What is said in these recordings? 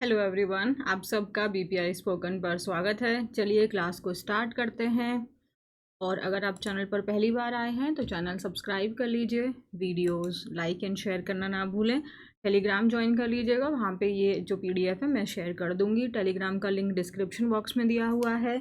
Hello everyone, आप सबका BPI spoken पर स्वागत है। चलिए क्लास को स्टार्ट करते हैं। और अगर आप चैनल पर पहली बार आए हैं तो चैनल सब्सक्राइब कर लीजिए, वीडियोस लाइक एंड शेयर करना ना भूलें। टेलीग्राम ज्वाइन कर लीजिएगा, वहाँ पे ये जो पीडीएफ है मैं शेयर कर दूँगी। टेलीग्राम का लिंक डिस्क्रिप्शन बॉक्स में दिया हुआ है,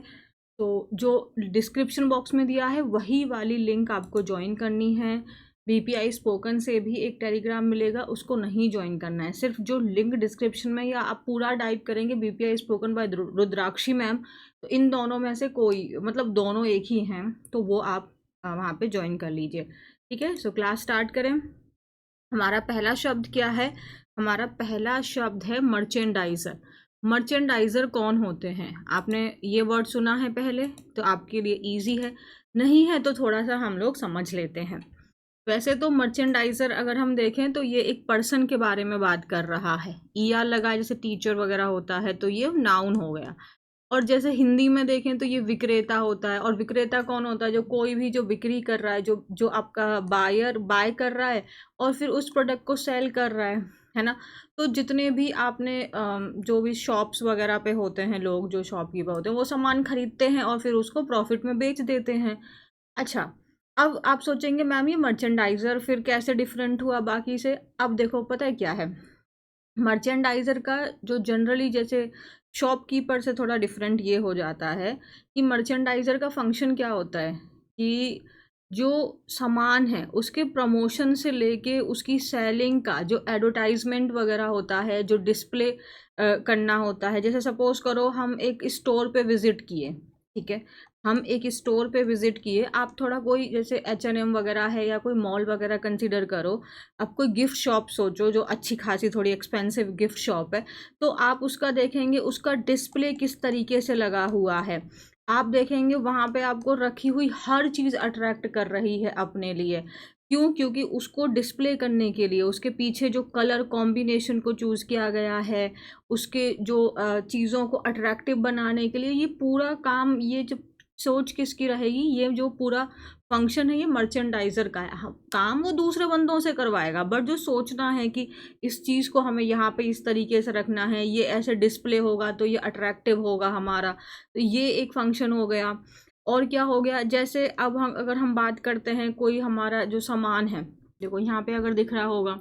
तो जो डिस्क्रिप्शन बॉक्स में दिया है वही वाली लिंक आपको ज्वाइन करनी है। बीपीआई स्पोकन से भी एक टेलीग्राम मिलेगा, उसको नहीं ज्वाइन करना है। सिर्फ जो लिंक डिस्क्रिप्शन में, या आप पूरा टाइप करेंगे बीपीआई स्पोकन बाय रुद्राक्षी मैम, तो इन दोनों में से कोई, मतलब दोनों एक ही हैं, तो वो आप वहाँ पे ज्वाइन कर लीजिए। ठीक है, सो क्लास स्टार्ट करें। हमारा पहला शब्द क्या है? हमारा पहला शब्द है मर्चेंडाइजर। मर्चेंडाइजर कौन होते हैं? आपने ये वर्ड सुना है पहले, तो आपके लिए इजी है। नहीं है तो थोड़ा सा हम लोग समझ लेते हैं। वैसे तो मर्चेंडाइजर अगर हम देखें तो ये एक पर्सन के बारे में बात कर रहा है। ई आर लगा, जैसे टीचर वगैरह होता है तो ये नाउन हो गया। और जैसे हिंदी में देखें तो ये विक्रेता होता है। और विक्रेता कौन होता है? जो कोई भी जो बिक्री कर रहा है, जो जो आपका बायर बाय कर रहा है और फिर उस प्रोडक्ट को सेल कर रहा है ना। तो जितने भी आपने जो भी शॉप्स वगैरह पे होते हैं, लोग जो शॉपकीपर होते हैं वो सामान खरीदते हैं और फिर उसको प्रॉफिट में बेच देते हैं। अच्छा, अब आप सोचेंगे मैम ये मर्चेंडाइजर फिर कैसे डिफरेंट हुआ बाकी से? अब देखो, पता है क्या है, मर्चेंडाइजर का जो जनरली जैसे शॉपकीपर से थोड़ा डिफरेंट ये हो जाता है कि मर्चेंडाइजर का फंक्शन क्या होता है कि जो सामान है उसके प्रमोशन से लेके उसकी सेलिंग का जो एडवर्टाइजमेंट वगैरह होता है, जो डिस्प्ले करना होता है। जैसे सपोज करो हम एक स्टोर पे विजिट किए, ठीक है, हम एक स्टोर पे विजिट किए, आप थोड़ा कोई जैसे H&M वगैरह है या कोई मॉल वगैरह कंसीडर करो। आप कोई गिफ्ट शॉप सोचो जो अच्छी खासी थोड़ी एक्सपेंसिव गिफ्ट शॉप है, तो आप उसका देखेंगे उसका डिस्प्ले किस तरीके से लगा हुआ है। आप देखेंगे वहाँ पे आपको रखी हुई हर चीज़ अट्रैक्ट कर रही है अपने लिए। क्यों? क्योंकि उसको डिस्प्ले करने के लिए उसके पीछे जो कलर कॉम्बिनेशन को चूज़ किया गया है, उसके जो चीज़ों को अट्रैक्टिव बनाने के लिए, ये पूरा काम, ये जो सोच किसकी रहेगी, ये जो पूरा फंक्शन है ये मर्चेंडाइजर का है। काम वो दूसरे बंदों से करवाएगा, बट जो सोचना है कि इस चीज़ को हमें यहाँ पे इस तरीके से रखना है, ये ऐसे डिस्प्ले होगा तो ये अट्रैक्टिव होगा हमारा, तो ये एक फंक्शन हो गया। और क्या हो गया, जैसे अब हम अगर हम बात करते हैं कोई हमारा जो सामान है, देखो यहाँ पे अगर दिख रहा होगा,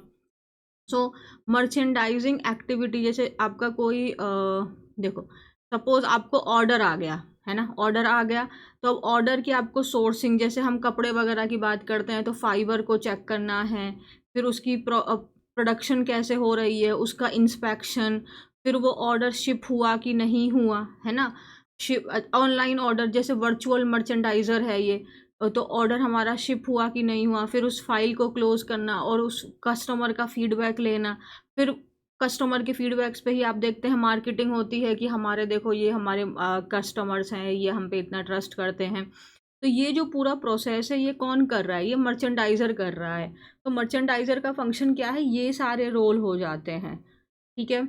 सो मर्चेंडाइजिंग एक्टिविटी, जैसे आपका कोई देखो, सपोज आपको ऑर्डर आ गया है ना, ऑर्डर आ गया, तो अब ऑर्डर की आपको सोर्सिंग, जैसे हम कपड़े वगैरह की बात करते हैं तो फाइबर को चेक करना है, फिर उसकी प्रोडक्शन कैसे हो रही है, उसका इंस्पेक्शन, फिर वो ऑर्डर शिप हुआ कि नहीं हुआ, है ना। शिप ऑनलाइन ऑर्डर, जैसे वर्चुअल मर्चेंडाइजर है ये, तो ऑर्डर हमारा शिप हुआ कि नहीं हुआ, फिर उस फाइल को क्लोज करना और उस कस्टमर का फीडबैक लेना। फिर कस्टमर के फीडबैक्स पे ही आप देखते हैं मार्केटिंग होती है कि हमारे देखो ये हमारे कस्टमर्स हैं, ये हम पे इतना ट्रस्ट करते हैं। तो ये जो पूरा प्रोसेस है ये कौन कर रहा है? ये मर्चेंडाइजर कर रहा है। तो मर्चेंडाइजर का फंक्शन क्या है? ये सारे रोल हो जाते हैं। ठीक है,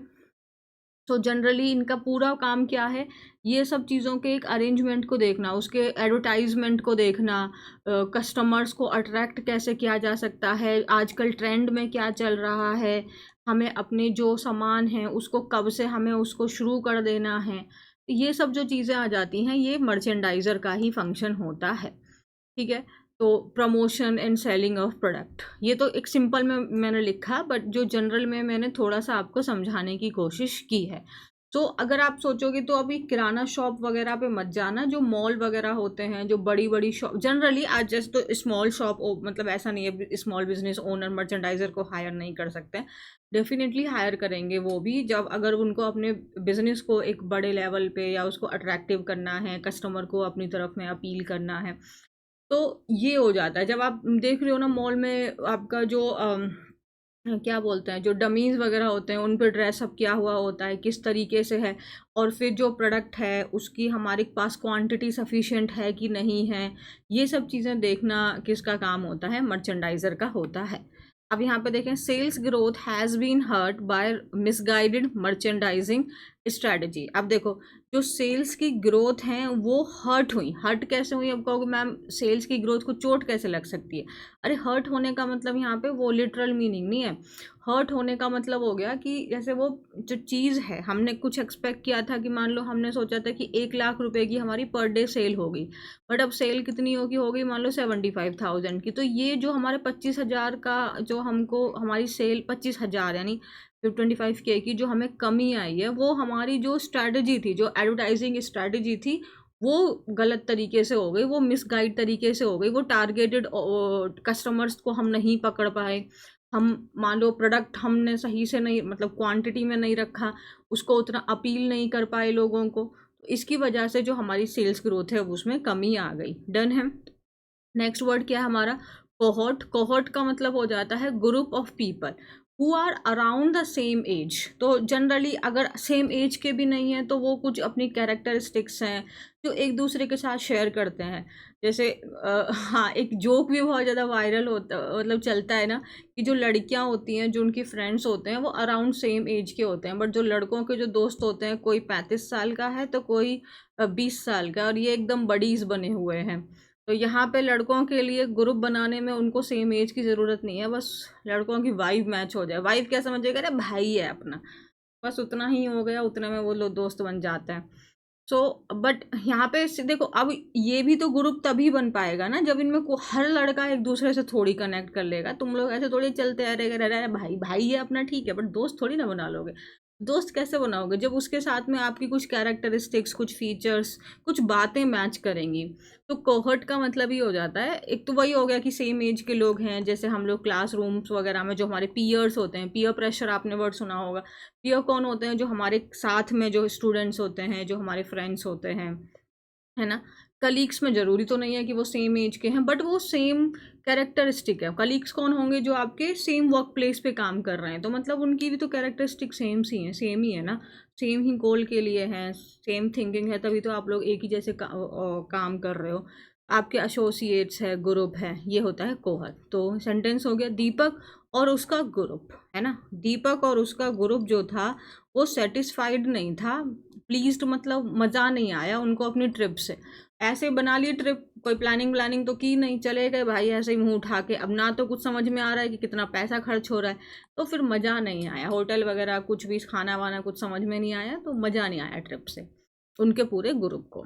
तो जनरली इनका पूरा काम क्या है? ये सब चीज़ों के एक अरेंजमेंट को देखना, उसके एडवर्टाइजमेंट को देखना, कस्टमर्स को अट्रैक्ट कैसे किया जा सकता है, आजकल ट्रेंड में क्या चल रहा है, हमें अपने जो सामान हैं उसको कब से हमें उसको शुरू कर देना है। ये सब जो चीज़ें आ जाती हैं ये मर्चेंडाइजर का ही फंक्शन होता है। ठीक है, तो promotion and selling of product, ये तो एक सिंपल में मैंने लिखा, बट जो जनरल में मैंने थोड़ा सा आपको समझाने की कोशिश की है। तो अगर आप सोचोगे तो अभी किराना शॉप वगैरह पे मत जाना, जो मॉल वगैरह होते हैं, जो बड़ी बड़ी शॉप, जनरली आज जैसे तो स्मॉल शॉप, मतलब ऐसा नहीं है स्मॉल बिजनेस ओनर मर्चेंडाइजर को हायर नहीं कर सकते हैं। डेफिनेटली हायर करेंगे वो भी, जब अगर उनको अपने बिजनेस को एक बड़े लेवल पे या उसको अट्रैक्टिव करना है, कस्टमर को अपनी तरफ में अपील करना है, तो ये हो जाता है। जब आप देख रहे हो ना मॉल में, आपका जो क्या बोलते हैं, जो डमीज वगैरह होते हैं उन पे ड्रेसअप किया हुआ होता है किस तरीके से है, और फिर जो प्रोडक्ट है उसकी हमारे पास क्वांटिटी सफिशिएंट है कि नहीं है, ये सब चीज़ें देखना किसका काम होता है? मर्चेंडाइजर का होता है। अब यहाँ पे देखें, sales growth has been hurt by misguided merchandising strategy. अब देखो, जो सेल्स की ग्रोथ है वो हर्ट हुई। हर्ट कैसे हुई? अब कहोगे मैम सेल्स की ग्रोथ को चोट कैसे लग सकती है? अरे हर्ट होने का मतलब यहाँ पे वो लिटरल मीनिंग नहीं है। हर्ट होने का मतलब हो गया कि जैसे वो जो चीज़ है, हमने कुछ एक्सपेक्ट किया था कि मान लो हमने सोचा था कि 1 लाख रुपए की हमारी पर डे सेल होगी, बट अब सेल कितनी होगी? हो गई मान लो 75,000 की। तो ये जो हमारे 25,000 का जो हमको हमारी सेल 25,000 यानी 25K की जो हमें कमी आई है, वो हमारी जो स्ट्रैटेजी थी, जो एडवर्टाइजिंग स्ट्रैटेजी थी, वो गलत तरीके से हो गई, वो मिसगाइड तरीके से हो गई, वो टारगेटेड कस्टमर्स को हम नहीं पकड़ पाए। हम मान लो प्रोडक्ट हमने सही से नहीं, मतलब क्वांटिटी में नहीं रखा, उसको उतना अपील नहीं कर पाए लोगों को। इसकी वजह से जो हमारी सेल्स ग्रोथ है उसमें कमी आ गई। डन है। नेक्स्ट वर्ड क्या है हमारा? कोहोर्ट। कोहोर्ट का मतलब हो जाता है group of people who are around the same age. तो जनरली अगर सेम एज के भी नहीं है तो वो कुछ अपनी कैरेक्टरिस्टिक्स हैं जो एक दूसरे के साथ शेयर करते हैं। जैसे हाँ, एक जोक भी बहुत ज़्यादा वायरल होता, मतलब चलता है ना, कि जो लड़कियां होती हैं, जो उनकी फ्रेंड्स होते हैं, वो अराउंड सेम एज के होते हैं, बट जो लड़कों के जो दोस्त होते हैं, कोई 35 साल का है तो कोई 20 साल का, और ये एकदम बडीज बने हुए हैं। तो यहाँ पे लड़कों के लिए ग्रुप बनाने में उनको सेम एज की ज़रूरत नहीं है, बस लड़कों की वाइब मैच हो जाए। वाइब क्या समझिएगा? अरे भाई है अपना, बस उतना ही हो गया, उतने में वो लोग दोस्त बन जाते हैं। सो बट यहाँ पे देखो, अब ये भी तो ग्रुप तभी बन पाएगा ना जब इनमें को हर लड़का एक दूसरे से थोड़ी कनेक्ट कर लेगा। तुम लोग ऐसे थोड़ी चलते रह रहे भाई भाई है अपना, ठीक है, बट दोस्त थोड़ी ना बना लोगे। दोस्त कैसे बनाओगे? जब उसके साथ में आपकी कुछ कैरेक्टरिस्टिक्स, कुछ फीचर्स, कुछ बातें मैच करेंगी। तो कोहर्ट का मतलब ही हो जाता है, एक तो वही हो गया कि सेम एज के लोग हैं, जैसे हम लोग क्लासरूम्स वगैरह में जो हमारे पीयर्स होते हैं, पीयर प्रेशर आपने वर्ड सुना होगा। पीयर कौन होते हैं? जो हमारे साथ में जो स्टूडेंट्स होते हैं, जो हमारे फ्रेंड्स होते हैं, है ना। कलीग्स में ज़रूरी तो नहीं है कि वो सेम एज के हैं, बट वो सेम कैरेक्टरिस्टिक है। कलीग्स कौन होंगे? जो आपके सेम वर्क प्लेस पे काम कर रहे हैं, तो मतलब उनकी भी तो कैरेक्टरिस्टिक सेम सी हैं, सेम ही है ना। सेम ही गोल के लिए हैं, सेम थिंकिंग है, तभी तो आप लोग एक ही जैसे काम कर रहे हो। आपके एसोसिएट्स है, ग्रुप है, ये होता है कोहर। तो सेंटेंस हो गया, दीपक और उसका ग्रुप, है ना। दीपक और उसका ग्रुप जो था वो सेटिस्फाइड नहीं था। प्लीज्ड मतलब मज़ा नहीं आया उनको अपनी ट्रिप से। ऐसे बना ली ट्रिप, कोई प्लानिंग व्लानिंग तो की नहीं, चले गए भाई ऐसे ही मुंह उठा के। अब ना तो कुछ समझ में आ रहा है कि कितना पैसा खर्च हो रहा है, तो फिर मज़ा नहीं आया। होटल वगैरह कुछ भी खाना वाना कुछ समझ में नहीं आया, तो मज़ा नहीं आया ट्रिप से उनके पूरे ग्रुप को।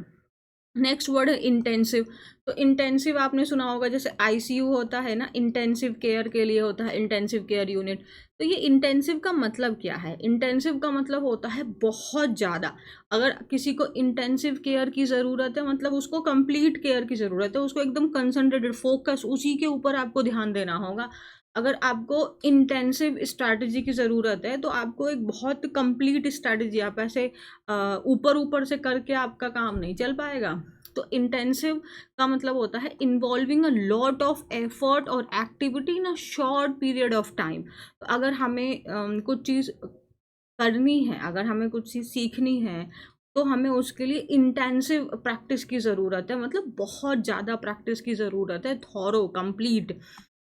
नेक्स्ट वर्ड है इंटेंसिव। तो इंटेंसिव आपने सुना होगा, जैसे आईसीयू होता है ना, इंटेंसिव केयर के लिए होता है इंटेंसिव केयर यूनिट। तो ये इंटेंसिव का मतलब क्या है? इंटेंसिव का मतलब होता है बहुत ज़्यादा। अगर किसी को इंटेंसिव केयर की ज़रूरत है, मतलब उसको कंप्लीट केयर की ज़रूरत है, उसको एकदम कंसंट्रेटेड फोकस उसी के ऊपर आपको ध्यान देना होगा। अगर आपको इंटेंसिव स्ट्रैटेजी की ज़रूरत है तो आपको एक बहुत कंप्लीट स्ट्रैटेजी, आप ऐसे ऊपर ऊपर से करके आपका काम नहीं चल पाएगा। तो इंटेंसिव का मतलब होता है involving a lot of effort और activity in a short period of time. तो अगर हमें कुछ चीज़ करनी है, अगर हमें कुछ चीज़ सीखनी है, तो हमें उसके लिए इंटेंसिव प्रैक्टिस की ज़रूरत है, मतलब बहुत ज़्यादा प्रैक्टिस की ज़रूरत है। थॉरो, कंप्लीट,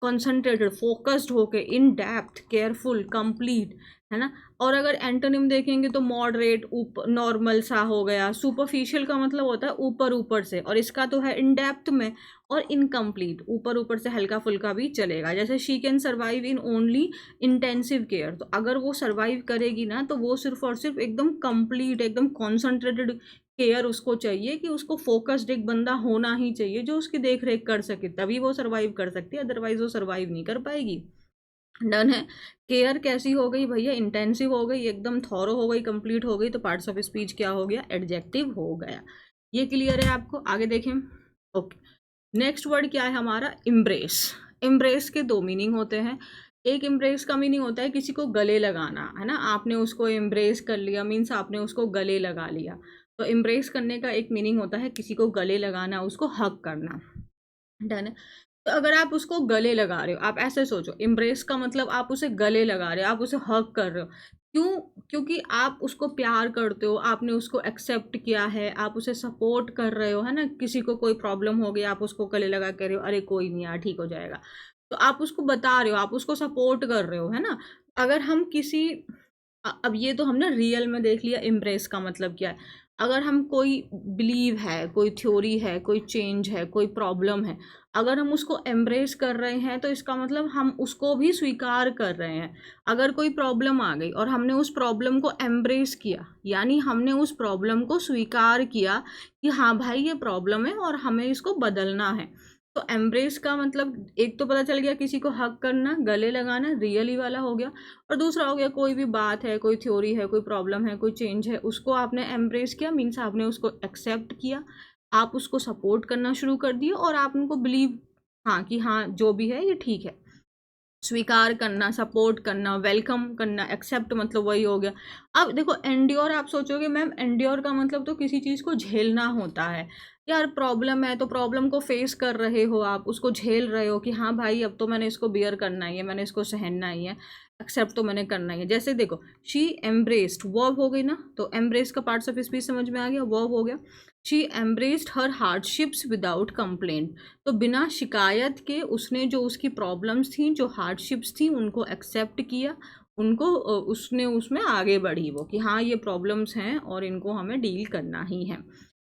कंसंट्रेटेड, फोकस्ड होके, इन डेप्थ, केयरफुल, कंप्लीट, है ना। और अगर एंटोनिम देखेंगे तो मॉडरेट, ऊपर नॉर्मल सा हो गया। सुपरफिशियल का मतलब होता है ऊपर ऊपर से, और इसका तो है इन डेप्थ में। और इनकम्प्लीट, ऊपर ऊपर से हल्का फुल्का भी चलेगा। जैसे she can survive in only intensive care, तो अगर वो सर्वाइव करेगी ना, तो वो सिर्फ और सिर्फ एकदम कंप्लीट, एकदम कॉन्सनट्रेटेड केयर उसको चाहिए, कि उसको फोकस्ड एक बंदा होना ही चाहिए जो उसकी देख रेख कर सके, तभी वो सर्वाइव कर सकती है, अदरवाइज वो सर्वाइव नहीं कर पाएगी। डन है। केयर कैसी हो गई भैया? इंटेंसिव हो गई, एकदम थॉरो हो गई, कंप्लीट हो गई, तो पार्ट्स ऑफ स्पीच क्या हो गया? एडजेक्टिव हो गया। ये क्लियर है आपको? आगे देखें। ओके, नेक्स्ट वर्ड क्या है हमारा? इम्ब्रेस। इम्ब्रेस के दो मीनिंग होते हैं। एक इम्ब्रेस का मीनिंग होता है किसी को गले लगाना, है ना। आपने उसको इम्ब्रेस कर लिया, मीन्स आपने उसको गले लगा लिया। तो इम्ब्रेस करने का एक मीनिंग होता है किसी को गले लगाना, उसको हग करना। डन है। तो अगर आप उसको गले लगा रहे हो, आप ऐसे सोचो, इम्ब्रेस का मतलब आप उसे गले लगा रहे हो, आप उसे हग कर रहे हो। क्यों? क्योंकि आप उसको प्यार करते हो, आपने उसको एक्सेप्ट किया है, आप उसे सपोर्ट कर रहे हो, है ना। किसी को कोई प्रॉब्लम हो गई, आप उसको गले लगा कर रहे हो, अरे कोई नहीं यार, ठीक हो जाएगा। तो आप उसको बता रहे हो, आप उसको सपोर्ट कर रहे हो, है ना। अगर हम किसी अब ये तो हमने रियल में देख लिया एम्ब्रेस का मतलब क्या है। अगर हम कोई बिलीव है, कोई थ्योरी है, कोई चेंज है, कोई प्रॉब्लम है, अगर हम उसको एम्ब्रेस कर रहे हैं तो इसका मतलब हम उसको भी स्वीकार कर रहे हैं। अगर कोई प्रॉब्लम आ गई और हमने उस प्रॉब्लम को एम्ब्रेस किया, यानी हमने उस प्रॉब्लम को स्वीकार किया कि हाँ भाई ये प्रॉब्लम है और हमें इसको बदलना है। तो एम्ब्रेस का मतलब एक तो पता चल गया, किसी को हक करना, गले लगाना, रियली वाला हो गया। और दूसरा हो गया कोई भी बात है, कोई थ्योरी है, कोई प्रॉब्लम है, कोई चेंज है, उसको आपने एम्ब्रेस किया, मीन्स आपने उसको एक्सेप्ट किया, आप उसको सपोर्ट करना शुरू कर दिए और आप उनको बिलीव, हाँ कि हाँ जो भी है ये ठीक है। स्वीकार करना, सपोर्ट करना, वेलकम करना, एक्सेप्ट मतलब वही हो गया। अब देखो एंड्योर, आप सोचोगे मैम एंड्योर का मतलब तो किसी चीज़ को झेलना होता है। यार प्रॉब्लम है तो प्रॉब्लम को फेस कर रहे हो, आप उसको झेल रहे हो कि हाँ भाई अब तो मैंने इसको बियर करना ही है, मैंने इसको सहना ही है, एक्सेप्ट तो मैंने करना ही है। जैसे देखो शी एम्ब्रेस्ड, वर्ब हो गई ना, तो एम्ब्रेस का पार्ट्स ऑफ स्पीच समझ में आ गया, वर्ब हो गया। She embraced her hardships without complaint, तो बिना शिकायत के उसने जो उसकी प्रॉब्लम्स थी, जो हार्डशिप्स थी, उनको एक्सेप्ट किया, उनको उसने उसमें आगे बढ़ी वो कि हाँ ये प्रॉब्लम्स हैं और इनको हमें डील करना ही है।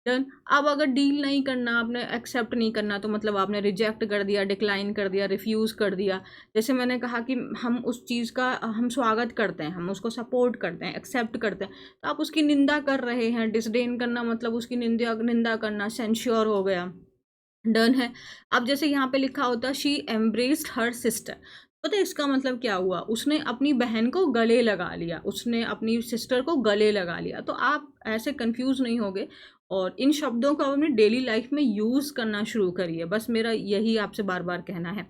डन। अब अगर डील नहीं करना, आपने एक्सेप्ट नहीं करना, तो मतलब आपने रिजेक्ट कर दिया, डिक्लाइन कर दिया, रिफ्यूज़ कर दिया। जैसे मैंने कहा कि हम उस चीज़ का हम स्वागत करते हैं, हम उसको सपोर्ट करते हैं, एक्सेप्ट करते हैं, तो आप उसकी निंदा कर रहे हैं। डिसडेन करना मतलब उसकी निंदा निंदा करना, सेंश्योर हो गया। डन है। अब जैसे यहाँ पे लिखा होता शी एम्ब्रेस्ड हर सिस्टर, पता है इसका मतलब क्या हुआ, उसने अपनी बहन को गले लगा लिया, उसने अपनी सिस्टर को गले लगा लिया। तो आप ऐसे कंफ्यूज नहीं होगे और इन शब्दों को अपनी डेली लाइफ में यूज़ करना शुरू करिए, बस मेरा यही आपसे बार बार कहना है।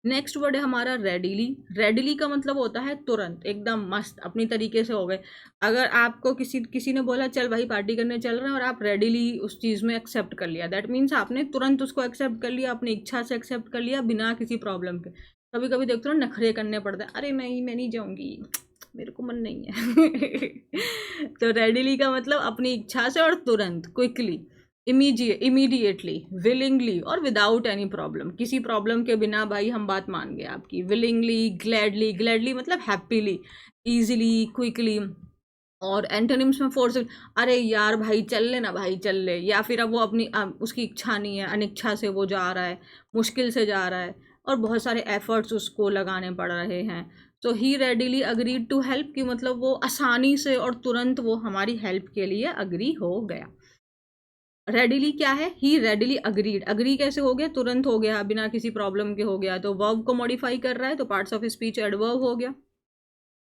नेक्स्ट वर्ड है हमारा रेडिली। रेडिली का मतलब होता है तुरंत, एकदम मस्त, अपनी तरीके से हो गए। अगर आपको किसी किसी ने बोला चल भाई पार्टी करने चल रहे हैं और आप रेडिली उस चीज़ में एक्सेप्ट कर लिया, दैट मीन्स आपने तुरंत उसको एक्सेप्ट कर लिया, अपनी इच्छा से एक्सेप्ट कर लिया, बिना किसी प्रॉब्लम के। कभी कभी देखते हो नखरे करने पड़ते हैं, अरे नहीं मैं नहीं जाऊँगी, मेरे को मन नहीं है। तो रेडिली का मतलब अपनी इच्छा से और तुरंत, क्विकली, इमीडिएटली, विलिंगली और विदाउट एनी प्रॉब्लम, किसी प्रॉब्लम के बिना भाई हम बात मान गए आपकी। विलिंगली, ग्लैडली, ग्लैडली मतलब हैप्पीली, ईजिली, क्विकली। और एंटोनिम्स में फोर्स, अरे यार भाई चल ले ना भाई चल ले, या फिर अब वो अपनी उसकी इच्छा नहीं है, अनिच्छा से वो जा रहा है, मुश्किल से जा रहा है और बहुत सारे एफर्ट्स उसको लगाने पड़ रहे हैं। तो ही रेडिली अग्रीड टू हेल्प, की मतलब वो आसानी से और तुरंत वो हमारी हेल्प के लिए अग्री हो गया। रेडिली क्या है, ही रेडिली अग्रीड, अग्री कैसे हो गया, तुरंत हो गया, बिना किसी प्रॉब्लम के हो गया, तो वर्ब को मॉडिफाई कर रहा है, तो पार्ट्स ऑफ स्पीच एडवर्ब हो गया।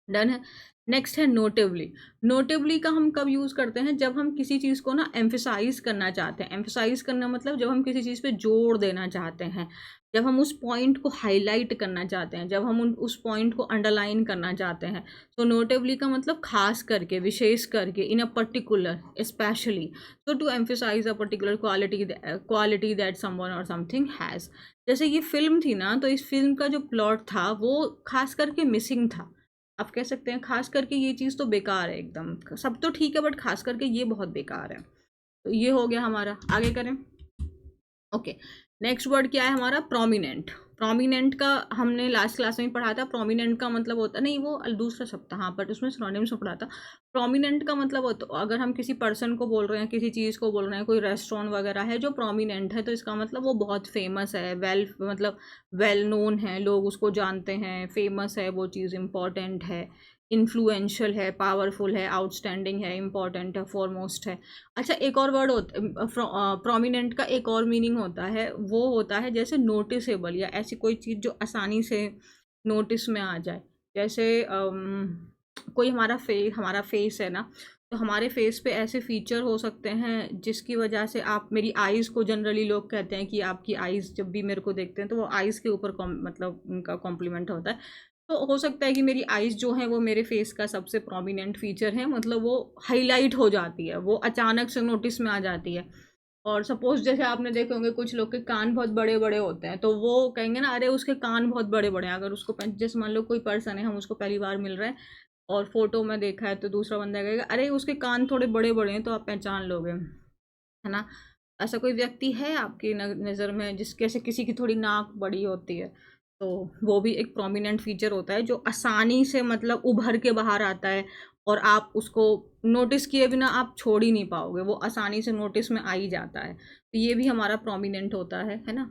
डन है। नेक्स्ट है नोटेबली। नोटेबली का हम कब यूज़ करते हैं, जब हम किसी चीज़ को ना एम्फिसाइज करना चाहते हैं। एम्फिसाइज करना मतलब जब हम किसी चीज़ पे जोर देना चाहते हैं, जब हम उस पॉइंट को हाईलाइट करना चाहते हैं, जब हम उस पॉइंट को अंडरलाइन करना चाहते हैं। तो नोटेबली का मतलब खास करके, विशेष करके, इन अ पर्टिकुलर, स्पेशली, तो to emphasize a particular quality that someone or something has. जैसे ये फिल्म थी ना, तो इस फिल्म का जो प्लॉट था वो खास करके मिसिंग था। आप कह सकते हैं खास करके ये चीज़ तो बेकार है एकदम, सब तो ठीक है बट खास करके ये बहुत बेकार है। तो ये हो गया हमारा, आगे करें। ओके। नेक्स्ट वर्ड क्या है हमारा, प्रोमिनेंट। प्रोमिनेंट का हमने लास्ट क्लास में पढ़ा था। प्रोमिनेंट का मतलब होता नहीं, वो दूसरा शब्द था, हाँ बट उसमें सिनोनिम्स में पढ़ा था। प्रोमिनेंट का मतलब होता, अगर हम किसी पर्सन को बोल रहे हैं, किसी चीज़ को बोल रहे हैं, कोई रेस्टोरेंट वगैरह है जो प्रोमिनेंट है, तो इसका मतलब वो बहुत फेमस है, वेल मतलब वेल नोन है, लोग उसको जानते हैं, फेमस है, वो चीज़ इम्पॉर्टेंट है, इन्फ्लुएंशियल है, पावरफुल है, आउटस्टैंडिंग है, इम्पॉर्टेंट है, फॉरमोस्ट है। अच्छा एक और वर्ड होता, प्रोमिनेंट का एक और मीनिंग होता है, वो होता है जैसे नोटिसेबल, या ऐसी कोई चीज़ जो आसानी से नोटिस में आ जाए। जैसे कोई हमारा फेस है ना, तो हमारे फेस पे ऐसे फीचर हो सकते हैं जिसकी वजह से आप, मेरी आइज़ को जनरली लोग कहते हैं कि आपकी आइज़, जब भी मेरे को देखते हैं तो वो आइज़ के ऊपर मतलब उनका कॉम्प्लीमेंट होता है। तो हो सकता है कि मेरी आइज़ जो है वो मेरे फेस का सबसे प्रोमिनेंट फीचर है, मतलब वो हाईलाइट हो जाती है, वो अचानक से नोटिस में आ जाती है। और सपोज जैसे आपने देखे होंगे कुछ लोग के कान बहुत बड़े बड़े होते हैं, तो वो कहेंगे ना अरे उसके कान बहुत बड़े बड़े हैं। अगर उसको जैसे मान लो कोई पर्सन है, हम उसको पहली बार मिल रहे हैं और फोटो में देखा है, तो दूसरा बंदा कहेगा अरे उसके कान थोड़े बड़े बड़े हैं, तो आप पहचान लोगे, है ना। ऐसा कोई व्यक्ति है आपकी नज़र में जिसके से किसी की थोड़ी नाक बड़ी होती है, तो वो भी एक प्रोमिनेंट फीचर होता है जो आसानी से मतलब उभर के बाहर आता है और आप उसको नोटिस किए बिना आप छोड़ ही नहीं पाओगे, वो आसानी से नोटिस में आ ही जाता है। तो ये भी हमारा प्रोमिनेंट होता है ना।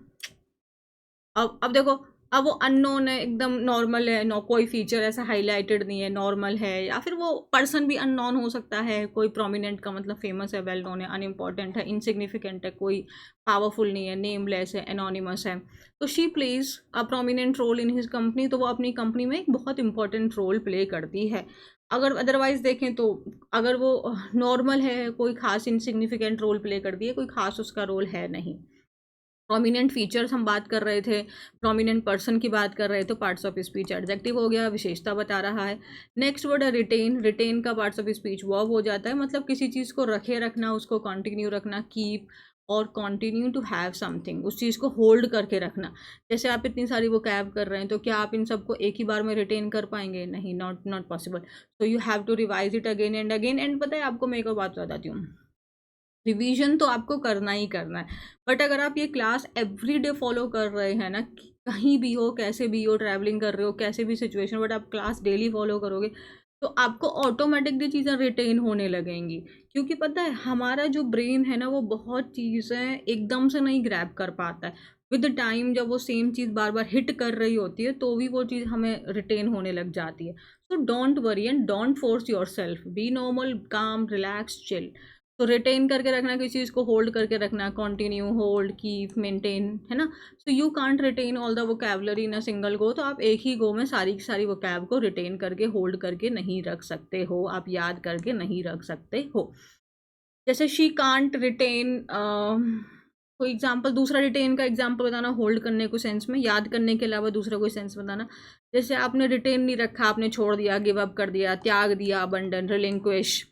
अब देखो, अब वो अननोन है, एकदम नॉर्मल है, नो कोई फीचर ऐसा हाईलाइटेड नहीं है, नॉर्मल है, या फिर वो पर्सन भी अननोन हो सकता है। कोई प्रोमिनेंट का मतलब फेमस है, वेल नोन है, अनइम्पॉर्टेंट है, इनसिग्निफिकेंट है, कोई पावरफुल नहीं है, नेमलेस है, एनोनिमस है। तो she plays a prominent role in his company, तो वो अपनी कंपनी में एक बहुत इंपॉर्टेंट रोल प्ले करती है। अगर अदरवाइज देखें तो अगर वो नॉर्मल है, कोई खास इनसिग्निफिकेंट रोल प्ले करती है, कोई खास उसका रोल है नहीं। प्रोमिनेंट फीचर्स हम बात कर रहे थे, प्रोमिनेंट पर्सन की बात कर रहे थे, पार्ट्स ऑफ स्पीच एडजेक्टिव हो गया, विशेषता बता रहा है। नेक्स्ट वर्ड है रिटेन। रिटेन का पार्ट्स ऑफ स्पीच वर्ब हो जाता है, मतलब किसी चीज़ को रखे रखना, उसको कंटिन्यू रखना, कीप और कंटिन्यू टू हैव समथिंग, उस चीज़ को होल्ड करके रखना। जैसे आप इतनी सारी वो कैब कर रहे हैं, तो क्या आप इन सबको एक ही बार में रिटेन कर पाएंगे? नहीं, not possible. So you have to revise it again and again. And पता है आपको, मैं एक और बात बताती हूँ, रिवीजन तो आपको करना ही करना है, बट अगर आप ये क्लास एवरी डे फॉलो कर रहे हैं ना, कहीं भी हो, कैसे भी हो, ट्रैवलिंग कर रहे हो, कैसे भी सिचुएशन, बट आप क्लास डेली फॉलो करोगे, तो आपको ऑटोमेटिकली चीज़ें रिटेन होने लगेंगी। क्योंकि पता है हमारा जो ब्रेन है ना, वो बहुत चीज़ें एकदम से नहीं ग्रैब कर पाता है। विद टाइम जब वो सेम चीज़ बार बार हिट कर रही होती है, तो भी वो चीज़ हमें रिटेन होने लग जाती है। So don't worry and don't force your self, B normal, काम, रिलैक्स, चिल। तो रिटेन करके रखना, किसी चीज़ को होल्ड करके रखना, कंटिन्यू, होल्ड, कीप, मेंटेन, है ना। So you can't retain all the vocabulary in a single go. तो आप एक ही गो में सारी की सारी वोकैब को रिटेन करके, होल्ड करके नहीं रख सकते हो, आप याद करके नहीं रख सकते हो। जैसे शी कांट रिटेन, कोई एग्जाम्पल, दूसरा रिटेन का एग्जाम्पल बताना, होल्ड करने को सेंस में, याद करने के अलावा दूसरा कोई सेंस बताना। जैसे आपने रिटेन नहीं रखा, आपने छोड़ दिया, गिव अप कर दिया, त्याग दिया, अबंडन, रिलिंक्विश।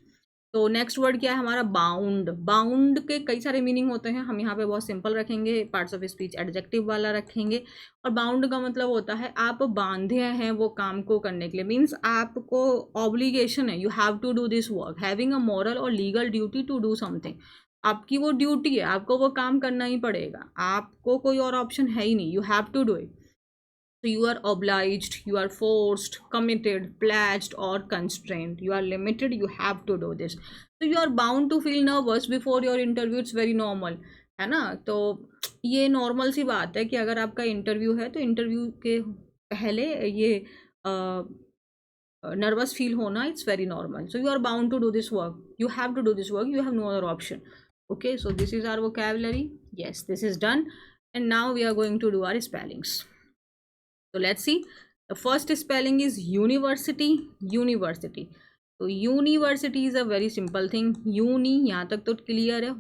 तो नेक्स्ट वर्ड क्या है हमारा? बाउंड। बाउंड के कई सारे मीनिंग होते हैं, हम यहाँ पे बहुत सिंपल रखेंगे, पार्ट्स ऑफ स्पीच एडजेक्टिव वाला रखेंगे। और बाउंड का मतलब होता है आप बांधे हैं वो काम को करने के लिए, मीन्स आपको ऑब्लिगेशन है, you have to do this work, having a moral और legal duty to do something. आपकी वो ड्यूटी है, आपको वो काम करना ही पड़ेगा, आपको कोई और ऑप्शन है ही नहीं, you have to do it. So you are obliged, you are forced, committed, pledged or constrained. You are limited, you have to do this. So you are bound to feel nervous before your interview. It's very normal, है ना। तो ये normal सी बात है कि अगर आपका interview है, तो इंटरव्यू के पहले ये नर्वस फील होना, it's very normal. So you are bound to do this work, you have to do this work, you have no other option. Okay, so this is our vocabulary. Yes, this is done. And now we are going to do our spellings. So let's see. The first spelling is university. University. तो university is a very simple thing. Uni यहाँ तक तो clear है,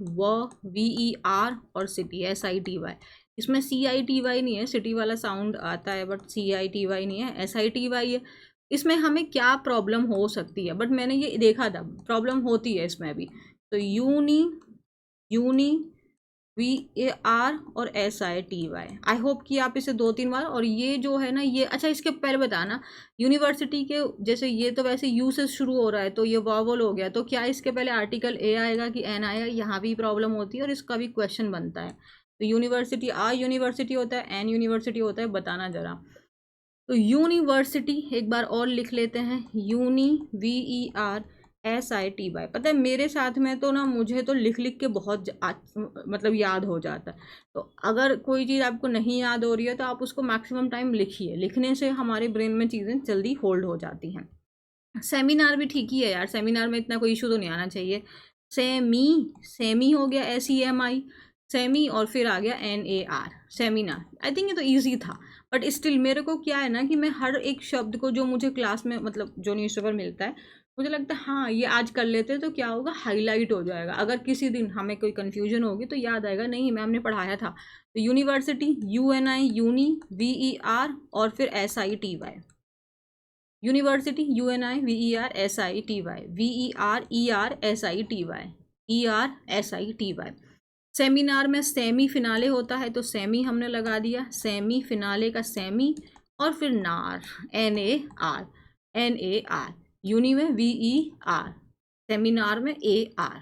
VER और city SITY। इसमें CITY नहीं है, city वाला साउंड आता है बट CITY नहीं है, SITY है। इसमें हमें क्या प्रॉब्लम हो सकती है, बट मैंने ये देखा था प्रॉब्लम होती है इसमें भी। तो यूनी VAR और SITY। आई होप कि आप इसे 2-3 बार, और ये जो है ना ये, अच्छा इसके पहले बताना, यूनिवर्सिटी के जैसे ये तो वैसे यू से शुरू हो रहा है, तो ये वावल हो गया, तो क्या इसके पहले आर्टिकल A आएगा कि N आएगा? यहाँ भी प्रॉब्लम होती है और इसका भी क्वेश्चन बनता है। तो यूनिवर्सिटी यूनिवर्सिटी होता है, N यूनिवर्सिटी होता है, बताना ज़रा। तो यूनिवर्सिटी एक बार और लिख लेते हैं, VER SITY। पता है मेरे साथ में तो ना, मुझे तो लिख लिख के बहुत मतलब याद हो जाता है। तो अगर कोई चीज़ आपको नहीं याद हो रही है, तो आप उसको मैक्सिमम टाइम लिखिए, लिखने से हमारे ब्रेन में चीज़ें जल्दी होल्ड हो जाती हैं। सेमिनार भी ठीक ही है यार, सेमिनार में इतना कोई इशू तो नहीं आना चाहिए। सेमी हो गया, SEMI, सेमी, और फिर आ गया NAR, सेमिनार। आई थिंक ये तो ईजी था, बट स्टिल मेरे को क्या है ना कि मैं हर एक शब्द को जो मुझे क्लास में, मतलब जो न्यूज़पेपर मिलता है, मुझे लगता है हाँ ये आज कर लेते तो क्या होगा, हाईलाइट हो जाएगा। अगर किसी दिन हमें कोई कन्फ्यूजन होगी तो याद आएगा, नहीं मैम ने पढ़ाया था। तो यूनिवर्सिटी, UNI, यूनी, VER और फिर SITY। University, UNI, VER SITY, VER SITY। Seminar में सेमी फिनाले होता है, तो सेमी हमने लगा दिया, सेमी फिनाले का सेमी, और फिर नार, NAR। यूनि में VER, सेमिनार में AR।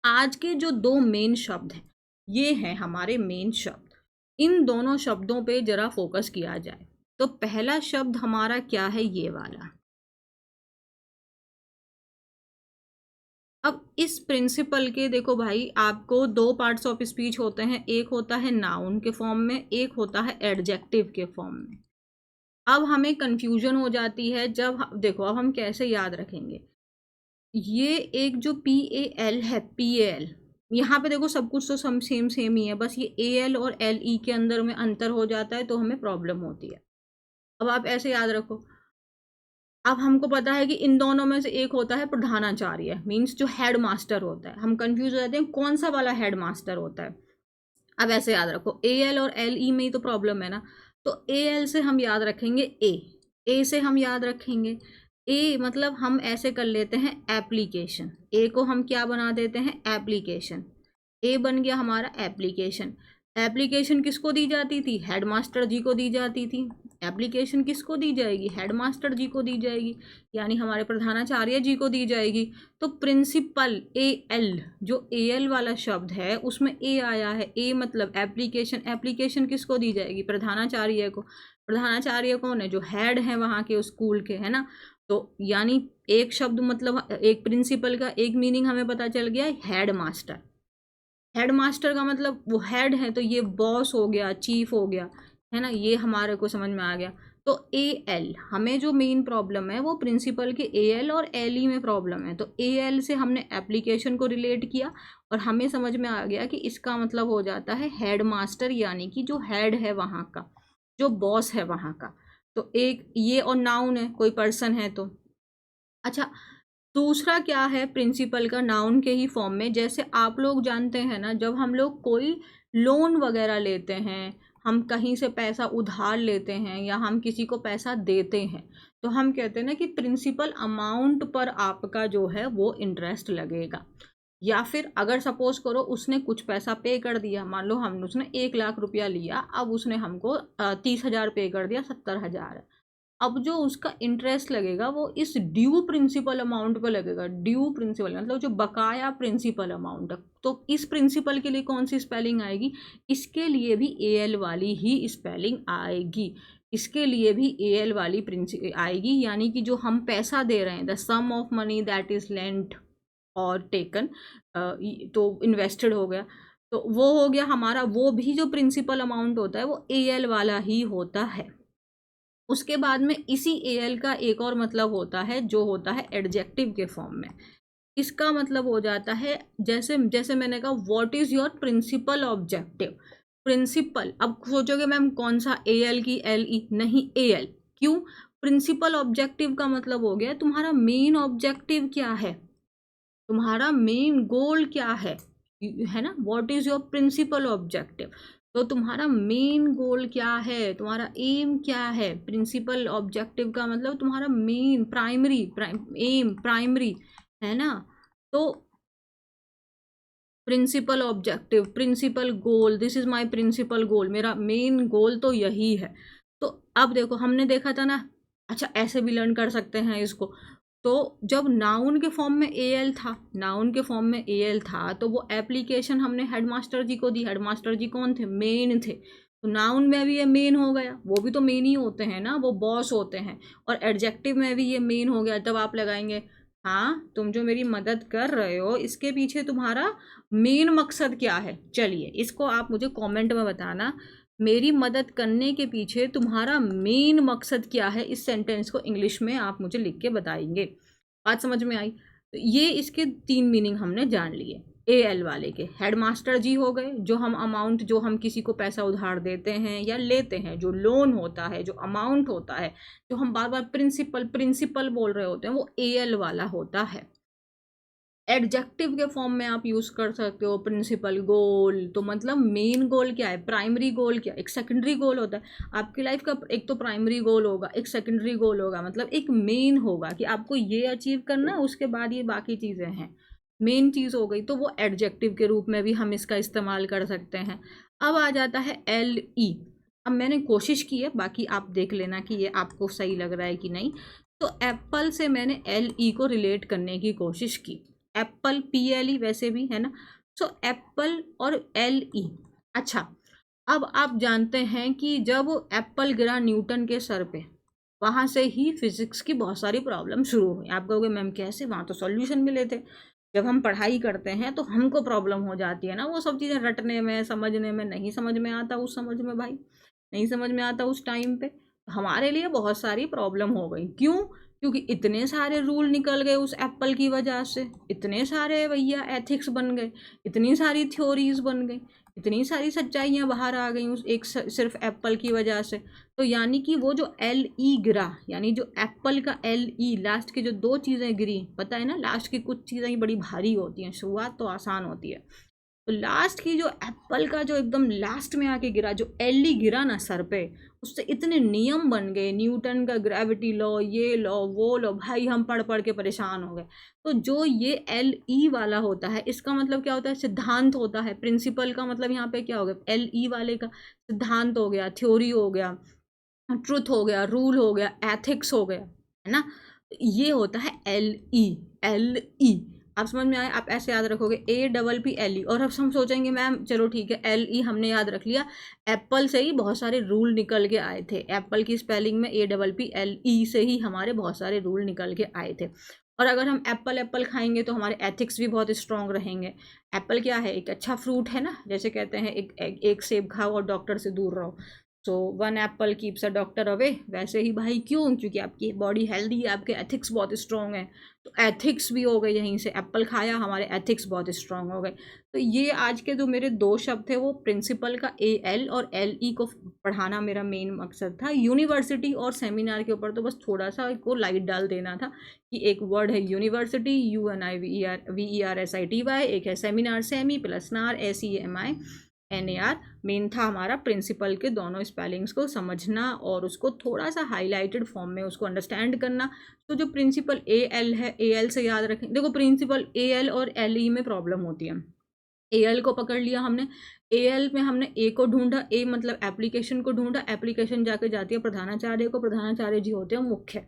आज के जो 2 मेन शब्द हैं, ये हैं हमारे मेन शब्द। इन दोनों शब्दों पे जरा फोकस किया जाए। तो पहला शब्द हमारा क्या है? ये वाला, अब इस प्रिंसिपल के देखो भाई, आपको दो पार्ट्स ऑफ स्पीच होते हैं, एक होता है नाउन के फॉर्म में, एक होता है एडजेक्टिव के फॉर्म में। अब हमें कंफ्यूजन हो जाती है जब देखो, अब हम कैसे याद रखेंगे ये एक जो पी ए एल है, पी ए एल, यहाँ पे देखो सब कुछ तो सेम सेम ही है, बस ये ए एल और एल ई के अंदर में अंतर हो जाता है तो हमें प्रॉब्लम होती है। अब आप ऐसे याद रखो, अब हमको पता है कि इन दोनों में से एक होता है प्रधानाचार्य, मीन्स जो हेड मास्टर होता है। हम कंफ्यूज हो जाते हैं कौन सा वाला हेड मास्टर होता है। अब ऐसे याद रखो, ए एल और एल ई में ही तो प्रॉब्लम है ना, तो ए एल से हम याद रखेंगे ए से हम याद रखेंगे ए, मतलब हम ऐसे कर लेते हैं एप्लीकेशन, ए को हम क्या बना देते हैं एप्लीकेशन, ए बन गया हमारा एप्लीकेशन। एप्लीकेशन किसको दी जाती थी, हेडमास्टर जी को दी जाती थी। एप्लीकेशन किसको दी जाएगी, हेडमास्टर जी को दी जाएगी, यानी हमारे प्रधानाचार्य जी को दी जाएगी। तो प्रिंसिपल ए एल, जो ए एल वाला शब्द है उसमें ए आया है, ए मतलब एप्लीकेशन, एप्लीकेशन किसको दी जाएगी, प्रधानाचार्य को। प्रधानाचार्य कौन है, जो हेड है वहाँ के स्कूल के, है ना। तो यानी एक शब्द मतलब एक प्रिंसिपल का एक मीनिंग हमें पता चल गया, हेड मास्टर। हेड मास्टर का मतलब वो हेड है, तो ये बॉस हो गया, चीफ हो गया, है ना, ये हमारे को समझ में आ गया। तो ए एल, हमें जो मेन प्रॉब्लम है वो प्रिंसिपल के ए एल और एल ई में प्रॉब्लम है, तो ए एल से हमने एप्लीकेशन को रिलेट किया और हमें समझ में आ गया कि इसका मतलब हो जाता है हेड मास्टर, यानी कि जो हेड है वहाँ का, जो बॉस है वहाँ का। तो एक ये, और नाउन है, कोई पर्सन है तो। अच्छा, दूसरा क्या है प्रिंसिपल का, नाउन के ही फॉर्म में, जैसे आप लोग जानते हैं ना, जब हम लोग कोई लोन वगैरह लेते हैं, हम कहीं से पैसा उधार लेते हैं या हम किसी को पैसा देते हैं, तो हम कहते हैं ना कि प्रिंसिपल अमाउंट पर आपका जो है वो इंटरेस्ट लगेगा। या फिर अगर सपोज करो उसने कुछ पैसा पे कर दिया, मान लो हम उसने 1 लाख रुपया लिया, अब उसने हमको 30,000 पे कर दिया, 70,000। अब जो उसका इंटरेस्ट लगेगा वो इस ड्यू प्रिंसिपल अमाउंट पर लगेगा। ड्यू प्रिंसिपल मतलब जो बकाया प्रिंसिपल अमाउंट है। तो इस प्रिंसिपल के लिए कौन सी स्पेलिंग आएगी, इसके लिए भी ए एल वाली ही स्पेलिंग आएगी, इसके लिए भी ए एल वाली प्रिंसिपल आएगी, यानी कि जो हम पैसा दे रहे हैं, the sum of money that is lent और टेकन, तो इन्वेस्टेड हो गया, तो वो हो गया हमारा, वो भी जो प्रिंसिपल अमाउंट होता है वो ए एल वाला ही होता है। उसके बाद में इसी ए एल का एक और मतलब होता है, जो होता है एडजेक्टिव के फॉर्म में। इसका मतलब हो जाता है, जैसे जैसे मैंने कहा what is your principal objective. Principal, अब सोचोगे मैम कौन सा, ए एल की एल ई, नहीं ए एल। क्यों, प्रिंसिपल ऑब्जेक्टिव का मतलब हो गया तुम्हारा मेन ऑब्जेक्टिव क्या है, तुम्हारा मेन गोल क्या है ना, what is your principal objective. तो तुम्हारा मेन गोल क्या है, तुम्हारा एम क्या है, प्रिंसिपल ऑब्जेक्टिव का मतलब तुम्हारा मेन, प्राइमरी, एम प्राइमरी, है ना। तो principal objective, principal goal, this is my principal goal, मेरा मेन गोल तो यही है। तो अब देखो हमने देखा था ना, अच्छा ऐसे भी लर्न कर सकते हैं इसको। तो जब नाउन के फॉर्म में ए एल था, नाउन के फॉर्म में ए एल था, तो वो एप्लीकेशन हमने हेडमास्टर जी को दी। हेडमास्टर जी कौन थे, मेन थे, तो नाउन में भी ये मेन हो गया, वो भी तो मेन ही होते हैं ना, वो बॉस होते हैं। और एडजेक्टिव में भी ये मेन हो गया। तब आप लगाएंगे, हाँ तुम जो मेरी मदद कर रहे हो इसके पीछे तुम्हारा मेन मकसद क्या है। चलिए इसको आप मुझे कमेंट में बताना, मेरी मदद करने के पीछे तुम्हारा मेन मकसद क्या है। इस सेंटेंस को इंग्लिश में आप मुझे लिख के बताएंगे। बात समझ में आई। तो ये इसके 3 मीनिंग हमने जान लिए। ए एल वाले के हेडमास्टर जी हो गए, जो हम अमाउंट, जो हम किसी को पैसा उधार देते हैं या लेते हैं, जो लोन होता है, जो अमाउंट होता है, जो हम बार बार प्रिंसिपल प्रिंसिपल बोल रहे होते हैं, वो ए एल वाला होता है। एडजेक्टिव के फॉर्म में आप यूज कर सकते हो प्रिंसिपल गोल, तो मतलब मेन गोल क्या है, प्राइमरी गोल क्या, एक सेकेंडरी गोल होता है आपकी लाइफ का। एक तो प्राइमरी गोल होगा, एक सेकेंडरी गोल होगा, मतलब एक मेन होगा कि आपको ये अचीव करना है, उसके बाद ये बाकी चीज़ें हैं, मेन चीज़ हो गई। तो वो एडजेक्टिव के रूप में भी हम इसका इस्तेमाल कर सकते हैं। अब आ जाता है एल ई। अब मैंने कोशिश की है, बाकी आप देख लेना कि ये आपको सही लग रहा है कि नहीं। तो एप्पल से मैंने एल ई को रिलेट करने की कोशिश की। एप्पल पी एल ई वैसे भी है ना, सो एप्पल और एल ई। अच्छा, अब आप जानते हैं कि जब एप्पल गिरा न्यूटन के सर पे, वहाँ से ही फिजिक्स की बहुत सारी प्रॉब्लम शुरू हुई। आप कहोगे मैम कैसे, वहाँ तो सॉल्यूशन मिले थे। जब हम पढ़ाई करते हैं तो हमको प्रॉब्लम हो जाती है ना, वो सब चीज़ें रटने में, समझने में। नहीं समझ में आता उस समझ में भाई, नहीं समझ में आता उस टाइम पे। हमारे लिए बहुत सारी प्रॉब्लम हो गई। क्यों? क्योंकि इतने सारे रूल निकल गए उस एप्पल की वजह से, इतने सारे भैया एथिक्स बन गए, इतनी सारी थ्योरीज बन गई, इतनी सारी सच्चाइयाँ बाहर आ गई उस एक सिर्फ एप्पल की वजह से। तो यानी कि वो जो एल ई गिरा, यानी जो एप्पल का एल ई, लास्ट की जो दो चीज़ें गिरी, पता है ना लास्ट की कुछ चीज़ें बड़ी भारी होती हैं, शुरुआत तो आसान होती है। तो लास्ट की जो एप्पल का जो एकदम लास्ट में आके गिरा, जो एल ई गिरा ना सर पे, उससे इतने नियम बन गए, न्यूटन का ग्रेविटी लॉ, ये लॉ वो लॉ, भाई हम पढ़ पढ़ के परेशान हो गए। तो जो ये एल ई वाला होता है, इसका मतलब क्या होता है? सिद्धांत होता है। प्रिंसिपल का मतलब यहाँ पे क्या हो गया? एल ई वाले का सिद्धांत हो गया, थ्योरी हो गया, ट्रुथ हो गया, रूल हो गया, एथिक्स हो गया, है ना। ये होता है एल ई। एल ई आप समझ में आए? आप ऐसे याद रखोगे APPLE। और अब हम सोचेंगे मैम चलो ठीक है एल ई हमने याद रख लिया, एप्पल से ही बहुत सारे रूल निकल के आए थे। एप्पल की स्पेलिंग में APPLE से ही हमारे बहुत सारे रूल निकल के आए थे। और अगर हम एप्पल एप्पल खाएंगे तो हमारे एथिक्स भी बहुत स्ट्रांग रहेंगे। एप्पल क्या है? एक अच्छा फ्रूट है ना, जैसे कहते हैं एक सेब खाओ और डॉक्टर से दूर रहो। सो 1 Apple keeps a doctor away. वैसे ही भाई क्यों? क्योंकि आपकी बॉडी हेल्दी है, आपके एथिक्स बहुत स्ट्रॉन्ग है। तो एथिक्स भी हो गए यहीं से, एप्पल खाया हमारे एथिक्स बहुत स्ट्रॉन्ग हो गए। तो ये आज के जो मेरे दो शब्द थे वो प्रिंसिपल का AL और LE को पढ़ाना मेरा मेन मकसद था। यूनिवर्सिटी और सेमिनार के ऊपर तो बस थोड़ा सा को लाइट डाल देना था कि एक वर्ड है यूनिवर्सिटी, UNIVERSITY, एक है सेमिनार, सेमी प्लस नार SEMINAR। मेन था हमारा प्रिंसिपल के दोनों स्पेलिंग्स को समझना और उसको थोड़ा सा हाईलाइटेड फॉर्म में उसको अंडरस्टैंड करना। तो जो प्रिंसिपल AL है, AL से याद रखें। देखो प्रिंसिपल AL और LE में प्रॉब्लम होती है। AL को पकड़ लिया हमने, AL में हमने A को ढूंढा, A मतलब एप्लीकेशन को ढूंढा, एप्लीकेशन जाके जाती है प्रधानाचार्य को, प्रधानाचार्य जी होते हैं मुख्य।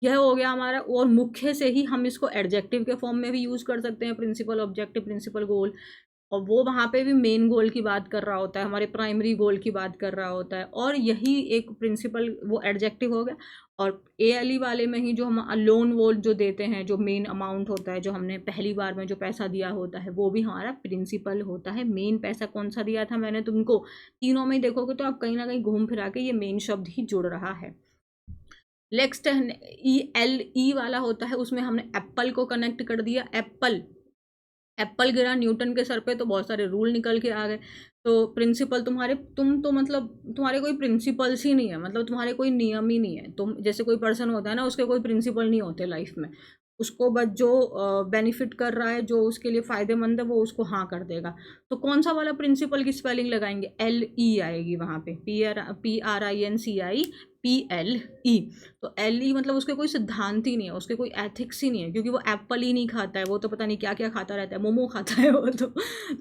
यह हो गया हमारा। और मुख्य से ही हम इसको एडजेक्टिव के फॉर्म में भी यूज़ कर सकते हैं, प्रिंसिपल, ऑब्जेक्टिव, प्रिंसिपल, गोल। और वो वहाँ पे भी मेन गोल की बात कर रहा होता है, हमारे प्राइमरी गोल की बात कर रहा होता है। और यही एक प्रिंसिपल वो एडजेक्टिव हो गया। और ALE वाले में ही जो हम लोन वोल जो देते हैं, जो मेन अमाउंट होता है, जो हमने पहली बार में जो पैसा दिया होता है, वो भी हमारा प्रिंसिपल होता है। मेन पैसा कौन सा दिया था मैंने तुमको? तीनों में ही देखोगे तो आप कहीं ना कहीं घूम फिरा के ये मेन शब्द ही जुड़ रहा है। नेक्स्ट LE वाला होता है, उसमें हमने एप्पल को कनेक्ट कर दिया। एप्पल, एप्पल गिरा न्यूटन के सर पे तो बहुत सारे रूल निकल के आ गए। तो प्रिंसिपल तुम तो मतलब तुम्हारे कोई प्रिंसिपल्स ही नहीं है, मतलब तुम्हारे कोई नियम ही नहीं है। तुम जैसे कोई पर्सन होता है ना, उसके कोई प्रिंसिपल नहीं होते लाइफ में। उसको बस जो बेनिफिट कर रहा है, जो उसके लिए फ़ायदेमंद है, वो उसको हाँ कर देगा। तो कौन सा वाला प्रिंसिपल की स्पेलिंग लगाएंगे? LE आएगी वहाँ पे, PRINCIPLE। तो LE मतलब उसके कोई सिद्धांत ही नहीं है, उसके कोई एथिक्स ही नहीं है, क्योंकि वो एप्पल ही नहीं खाता है, वो तो पता नहीं क्या क्या खाता रहता है, मोमो खाता है वो तो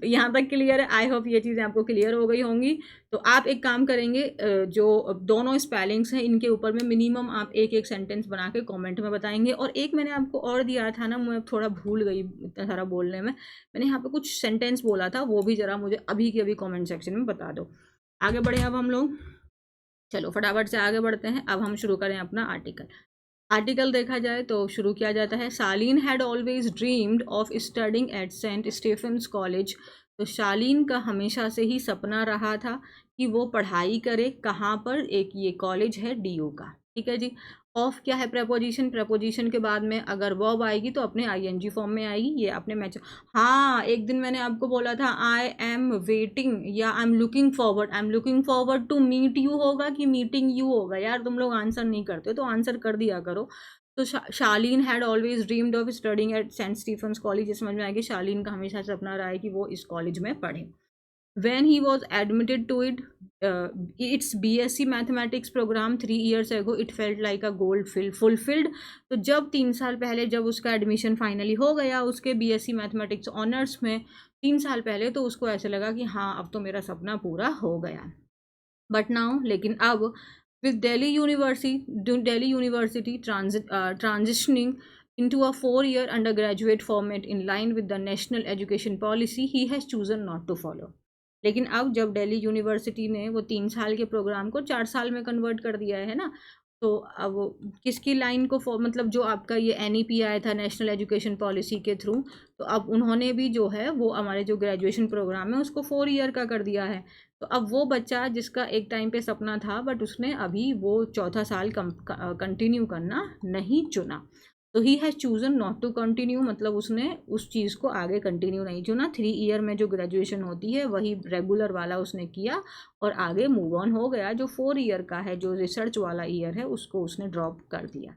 यहाँ तक क्लियर है। आई होप ये चीज़ें आपको क्लियर हो गई होंगी। तो आप एक काम करेंगे, जो दोनों स्पेलिंग्स हैं इनके ऊपर में मिनिमम आप एक एक सेंटेंस बना के कमेंट में बताएंगे। और एक मैंने आपको और दिया था ना, मैं थोड़ा भूल गई इतना सारा बोलने में, मैंने यहाँ पे कुछ सेंटेंस बोला था, वो भी ज़रा मुझे अभी के अभी कमेंट सेक्शन में बता दो। आगे बढ़े अब हम लोग, चलो फटाफट से आगे बढ़ते हैं। अब हम शुरू करें अपना आर्टिकल। आर्टिकल देखा जाए तो शुरू किया जाता है, Shaleen had always dreamed of studying at saint Stephen's college. तो शालीन का हमेशा से ही सपना रहा था कि वो पढ़ाई करे। कहाँ पर? एक ये कॉलेज है DU का, ठीक है जी। ऑफ क्या है? प्रपोजिशन। प्रपोजिशन के बाद में अगर वर्ब आएगी तो अपने ING फॉर्म में आएगी। ये आपने मैच, हाँ एक दिन मैंने आपको बोला था आई एम वेटिंग या I am looking forward, I am looking forward to meet you होगा कि मीटिंग यू होगा? यार तुम लोग आंसर नहीं करते तो आंसर कर दिया करो। तो Shaleen had always dreamed of studying at saint Stephen's college, समझ में आएगी शालीन का हमेशा सपना रहा है कि वो इस कॉलेज में पढ़े। When he was admitted to its BSc Mathematics program 3 years ago, it felt like a goal fulfilled। तो जब 3 साल पहले जब उसका एडमिशन फाइनली हो गया उसके BSc मैथमेटिक्स ऑनर्स में 3 साल पहले, तो उसको ऐसे लगा कि हाँ अब तो मेरा सपना पूरा हो गया। बट नाउ, लेकिन अब with Delhi University transitioning into a 4-year undergraduate format in line with the national education policy, he has chosen not to follow। लेकिन अब जब दिल्ली यूनिवर्सिटी ने वो 3 साल के प्रोग्राम को 4 साल में कन्वर्ट कर दिया है ना, तो अब किसकी लाइन को मतलब जो आपका ये NEP आया था नेशनल एजुकेशन पॉलिसी के थ्रू, तो अब उन्होंने भी जो है वो हमारे जो ग्रेजुएशन प्रोग्राम है उसको 4 ईयर का कर दिया है। तो अब वो बच्चा जिसका एक टाइम पे सपना था बट उसने अभी वो चौथा साल कंटिन्यू करना नहीं चुना, तो he has chosen not to continue, मतलब उसने उस चीज़ को आगे कंटिन्यू नहीं चुना। 3 ईयर में जो ग्रेजुएशन होती है वही रेगुलर वाला उसने किया और आगे मूव ऑन हो गया। जो 4 ईयर का है, जो रिसर्च वाला ईयर है, उसको उसने ड्रॉप कर दिया।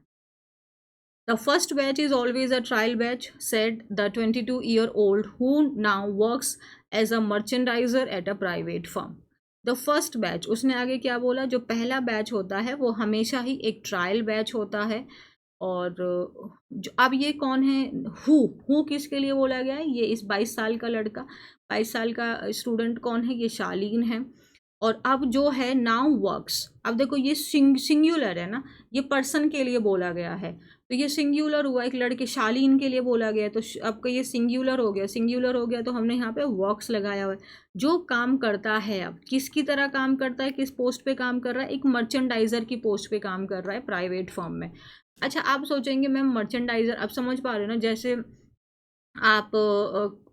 The first batch is always a trial batch, said the 22-year-old who now works as a merchandiser at a private firm. The first batch, उसने आगे क्या बोला, जो पहला बैच होता है वो हमेशा ही एक ट्रायल बैच होता है। और जो अब ये कौन है, हु किसके लिए बोला गया है, ये इस 22 साल का लड़का, 22 साल का स्टूडेंट कौन है, ये शालीन है। और अब जो है नाउ वर्क्स, अब देखो ये सिंगुलर है ना, ये पर्सन के लिए बोला गया है, तो ये सिंगुलर हुआ, एक लड़के शालीन के लिए बोला गया है, तो आपका ये सिंगुलर हो गया, सिंगुलर हो गया तो हमने यहाँ पे वर्क्स लगाया हुआ है। जो काम करता है, अब किसकी तरह काम करता है, किस पोस्ट पे काम कर रहा है, एक मर्चेंडाइजर की पोस्ट पे काम कर रहा है प्राइवेट फर्म में। अच्छा, आप सोचेंगे मैम मर्चेंडाइजर, आप समझ पा रहे हो ना, जैसे आप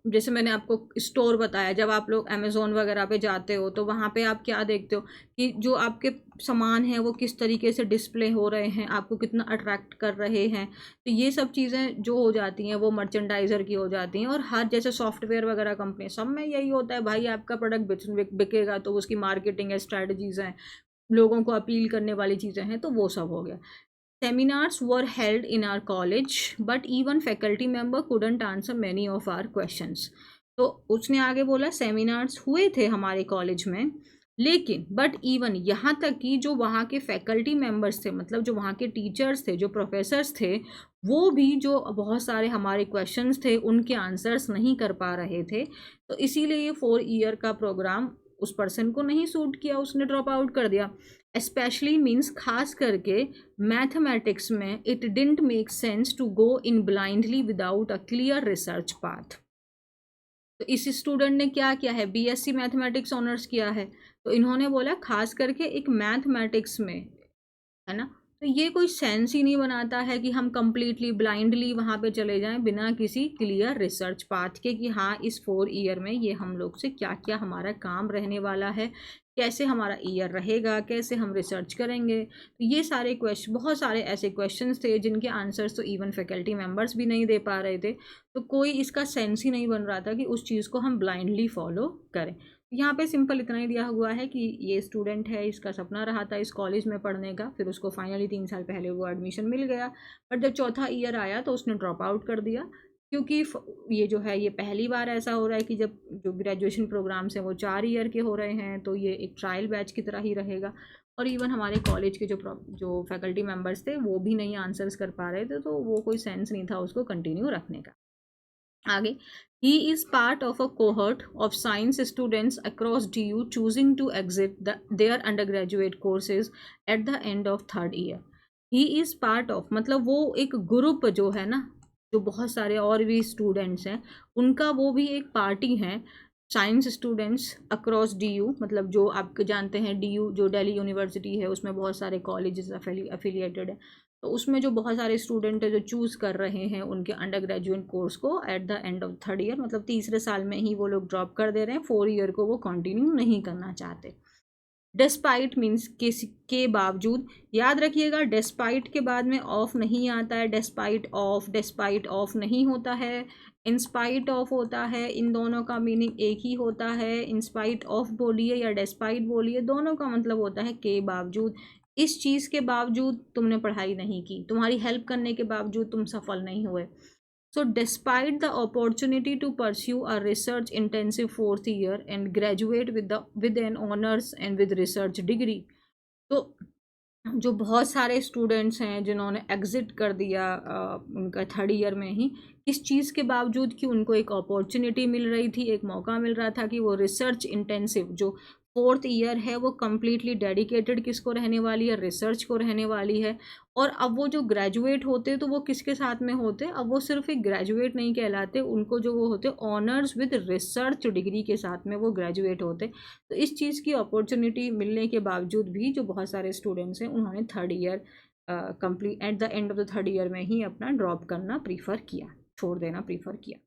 जैसे मैंने आपको स्टोर बताया, जब आप लोग अमेज़ोन वगैरह पे जाते हो तो वहाँ पे आप क्या देखते हो कि जो आपके सामान हैं वो किस तरीके से डिस्प्ले हो रहे हैं, आपको कितना अट्रैक्ट कर रहे हैं, तो ये सब चीज़ें जो हो जाती हैं वो मर्चेंडाइज़र की हो जाती हैं। और हर जैसे सॉफ्टवेयर वगैरह कंपनी सब में यही होता है भाई, आपका प्रोडक्ट बिकेगा तो उसकी मार्केटिंग स्ट्रैटेजीज़ हैं, लोगों को अपील करने वाली चीज़ें हैं, तो वो सब हो गया। Seminars were held in our college, but even faculty member couldn't answer many of our questions. तो उसने आगे बोला सेमिनार्स हुए थे हमारे कॉलेज में, लेकिन बट इवन यहाँ तक कि जो वहाँ के फैकल्टी मेंबर्स थे, मतलब जो वहाँ के टीचर्स थे, जो प्रोफेसर्स थे, वो भी जो बहुत सारे हमारे क्वेश्चंस थे उनके आंसर्स नहीं कर पा रहे थे। तो इसीलिए ये 4 ईयर का प्रोग्राम उस पर्सन को नहीं सूट किया, उसने ड्रॉप आउट कर दिया। स्पेशली मीन्स खास करके मैथमेटिक्स में it didn't make sense to go in blindly without a clear research path. तो इस स्टूडेंट ने क्या किया है, BSc मैथमेटिक्स ऑनर्स किया है, तो इन्होंने बोला खास करके एक मैथमेटिक्स में, है ना, तो ये कोई सेंस ही नहीं बनाता है कि हम कंप्लीटली ब्लाइंडली वहाँ पे चले जाएं बिना किसी क्लियर रिसर्च पाथ के, कि हाँ इस 4 ईयर में ये हम लोग से क्या क्या हमारा काम रहने वाला है, कैसे हमारा ईयर रहेगा, कैसे हम रिसर्च करेंगे। तो ये सारे क्वेश्चन, बहुत सारे ऐसे क्वेश्चंस थे जिनके आंसर्स तो इवन फैकल्टी मेम्बर्स भी नहीं दे पा रहे थे, तो कोई इसका सेंस ही नहीं बन रहा था कि उस चीज़ को हम ब्लाइंडली फॉलो करें। यहाँ पे सिंपल इतना ही दिया हुआ है कि ये स्टूडेंट है, इसका सपना रहा था इस कॉलेज में पढ़ने का, फिर उसको फाइनली 3 साल पहले वो एडमिशन मिल गया, बट जब चौथा ईयर आया तो उसने ड्रॉप आउट कर दिया, क्योंकि ये जो है ये पहली बार ऐसा हो रहा है कि जब जो ग्रेजुएशन प्रोग्राम्स हैं वो 4 ईयर के हो रहे हैं, तो ये एक ट्रायल बैच की तरह ही रहेगा। और इवन हमारे कॉलेज के जो फैकल्टी मेम्बर्स थे वो भी नहीं आंसर्स कर पा रहे थे, तो वो कोई सेंस नहीं था उसको कंटिन्यू रखने का। आगे, he is part of a cohort of science students across DU choosing to exit their undergraduate courses at the end of 3rd year. He is part of, मतलब वो एक ग्रुप जो है ना, जो बहुत सारे और भी स्टूडेंट्स हैं उनका वो भी एक पार्टी है, साइंस स्टूडेंट्स अक्रॉस DU, मतलब जो आप जानते हैं DU जो दिल्ली यूनिवर्सिटी है उसमें बहुत सारे कॉलेजेस अफिलिएटेड है, तो उसमें जो बहुत सारे स्टूडेंट है जो चूज़ कर रहे हैं उनके अंडर ग्रेजुएट कोर्स को eight the end of 3rd year, मतलब तीसरे साल में ही वो लोग ड्रॉप कर दे रहे हैं, 4 ईयर को वो कंटिन्यू नहीं करना चाहते। डिस्पाइट मीन्स के बावजूद, याद रखिएगा डिस्पाइट के बाद में ऑफ नहीं आता है, डिस्पाइट ऑफ नहीं होता है, इंस्पाइट ऑफ होता है, इन दोनों का मीनिंग एक ही होता है। इंस्पाइट ऑफ बोलिए या डिस्पाइट बोलिए, दोनों का मतलब होता है के बावजूद। इस चीज़ के बावजूद तुमने पढ़ाई नहीं की, तुम्हारी हेल्प करने के बावजूद तुम सफल नहीं हुए। So despite the opportunity to pursue a research intensive 4th year and graduate with an honors and with research degree, तो जो बहुत सारे स्टूडेंट्स हैं जिन्होंने एग्ज़िट कर दिया उनका 3rd ईयर में ही, इस चीज़ के बावजूद कि उनको एक अपॉर्चुनिटी मिल रही थी, एक मौका मिल रहा था कि वो रिसर्च इंटेंसिव जो फोर्थ ईयर है वो कम्प्लीटली डेडिकेटेड किसको रहने वाली है, रिसर्च को रहने वाली है। और अब वो जो ग्रेजुएट होते तो वो किसके साथ में होते, अब वो सिर्फ एक ग्रेजुएट नहीं कहलाते, उनको जो वो होते ऑनर्स विद रिसर्च डिग्री के साथ में वो ग्रेजुएट होते। तो इस चीज़ की अपॉर्चुनिटी मिलने के बावजूद भी जो बहुत सारे स्टूडेंट्स हैं उन्होंने third year complete eight the end of the third year में ही अपना ड्रॉप करना प्रीफर किया, छोड़ देना प्रीफर किया।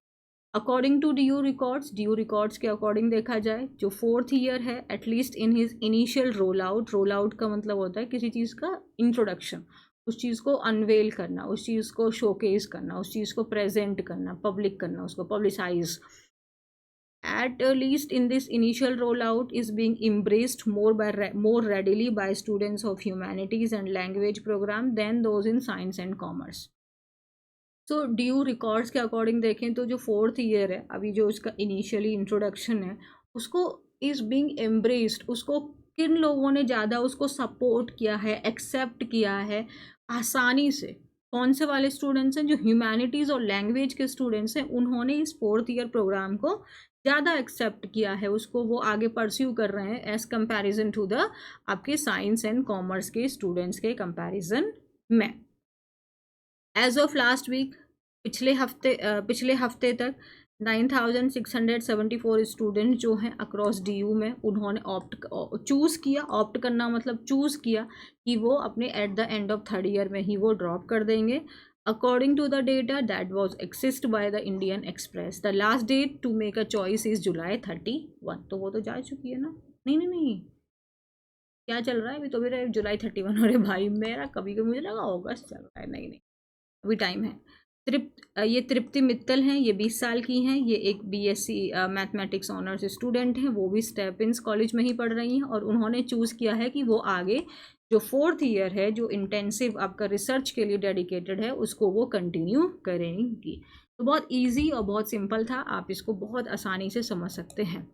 According to D U records के अकॉर्डिंग देखा जाए, जो फोर्थ ईयर है at least in his initial roll out का मतलब होता है किसी चीज़ का इंट्रोडक्शन, उस चीज़ को अनवेल करना, उस चीज़ को शोकेस करना, उस चीज़ को प्रेजेंट करना, पब्लिक करना, उसको publicise. At least in this initial rollout is being embraced more readily by students of humanities and language program than those in science and commerce. तो ड्यू रिकॉर्ड्स के अकॉर्डिंग देखें तो जो फोर्थ ईयर है अभी जो उसका इनिशियली इंट्रोडक्शन है उसको इज़ बीइंग एम्ब्रेस्ड, उसको किन लोगों ने ज़्यादा उसको सपोर्ट किया है, एक्सेप्ट किया है आसानी से, कौन से वाले स्टूडेंट्स हैं, जो ह्यूमैनिटीज़ और लैंग्वेज के स्टूडेंट्स हैं उन्होंने इस फोर्थ ईयर प्रोग्राम को ज़्यादा एक्सेप्ट किया है, उसको वो आगे परस्यू कर रहे हैं एज़ कंपैरिजन टू द आपके साइंस एंड कॉमर्स के स्टूडेंट्स के कंपैरिजन में। एज ऑफ लास्ट वीक पिछले हफ्ते तक 9674 स्टूडेंट जो हैं अक्रॉस DU में उन्होंने ऑप्ट करना मतलब चूज़ किया कि वो अपने at the end of third year में ही वो ड्रॉप कर देंगे। According to the data that was exist by the Indian Express, the last date to make a choice is July 31। तो वो तो जा चुकी है ना, नहीं क्या चल रहा है अभी, तो भी जुलाई 31। अरे भाई मेरा कभी मुझे लगा अगस्त चल रहा है, नहीं अभी टाइम है। ये तृप्ति मित्तल हैं, ये 20 साल की हैं, ये एक BSc मैथमेटिक्स ऑनर्स स्टूडेंट हैं, वो भी स्टेपिंस कॉलेज में ही पढ़ रही हैं और उन्होंने चूज़ किया है कि वो आगे जो फोर्थ ईयर है जो इंटेंसिव आपका रिसर्च के लिए डेडिकेटेड है उसको वो कंटिन्यू करेंगी। तो बहुत ईजी और बहुत सिंपल था, आप इसको बहुत आसानी से समझ सकते हैं।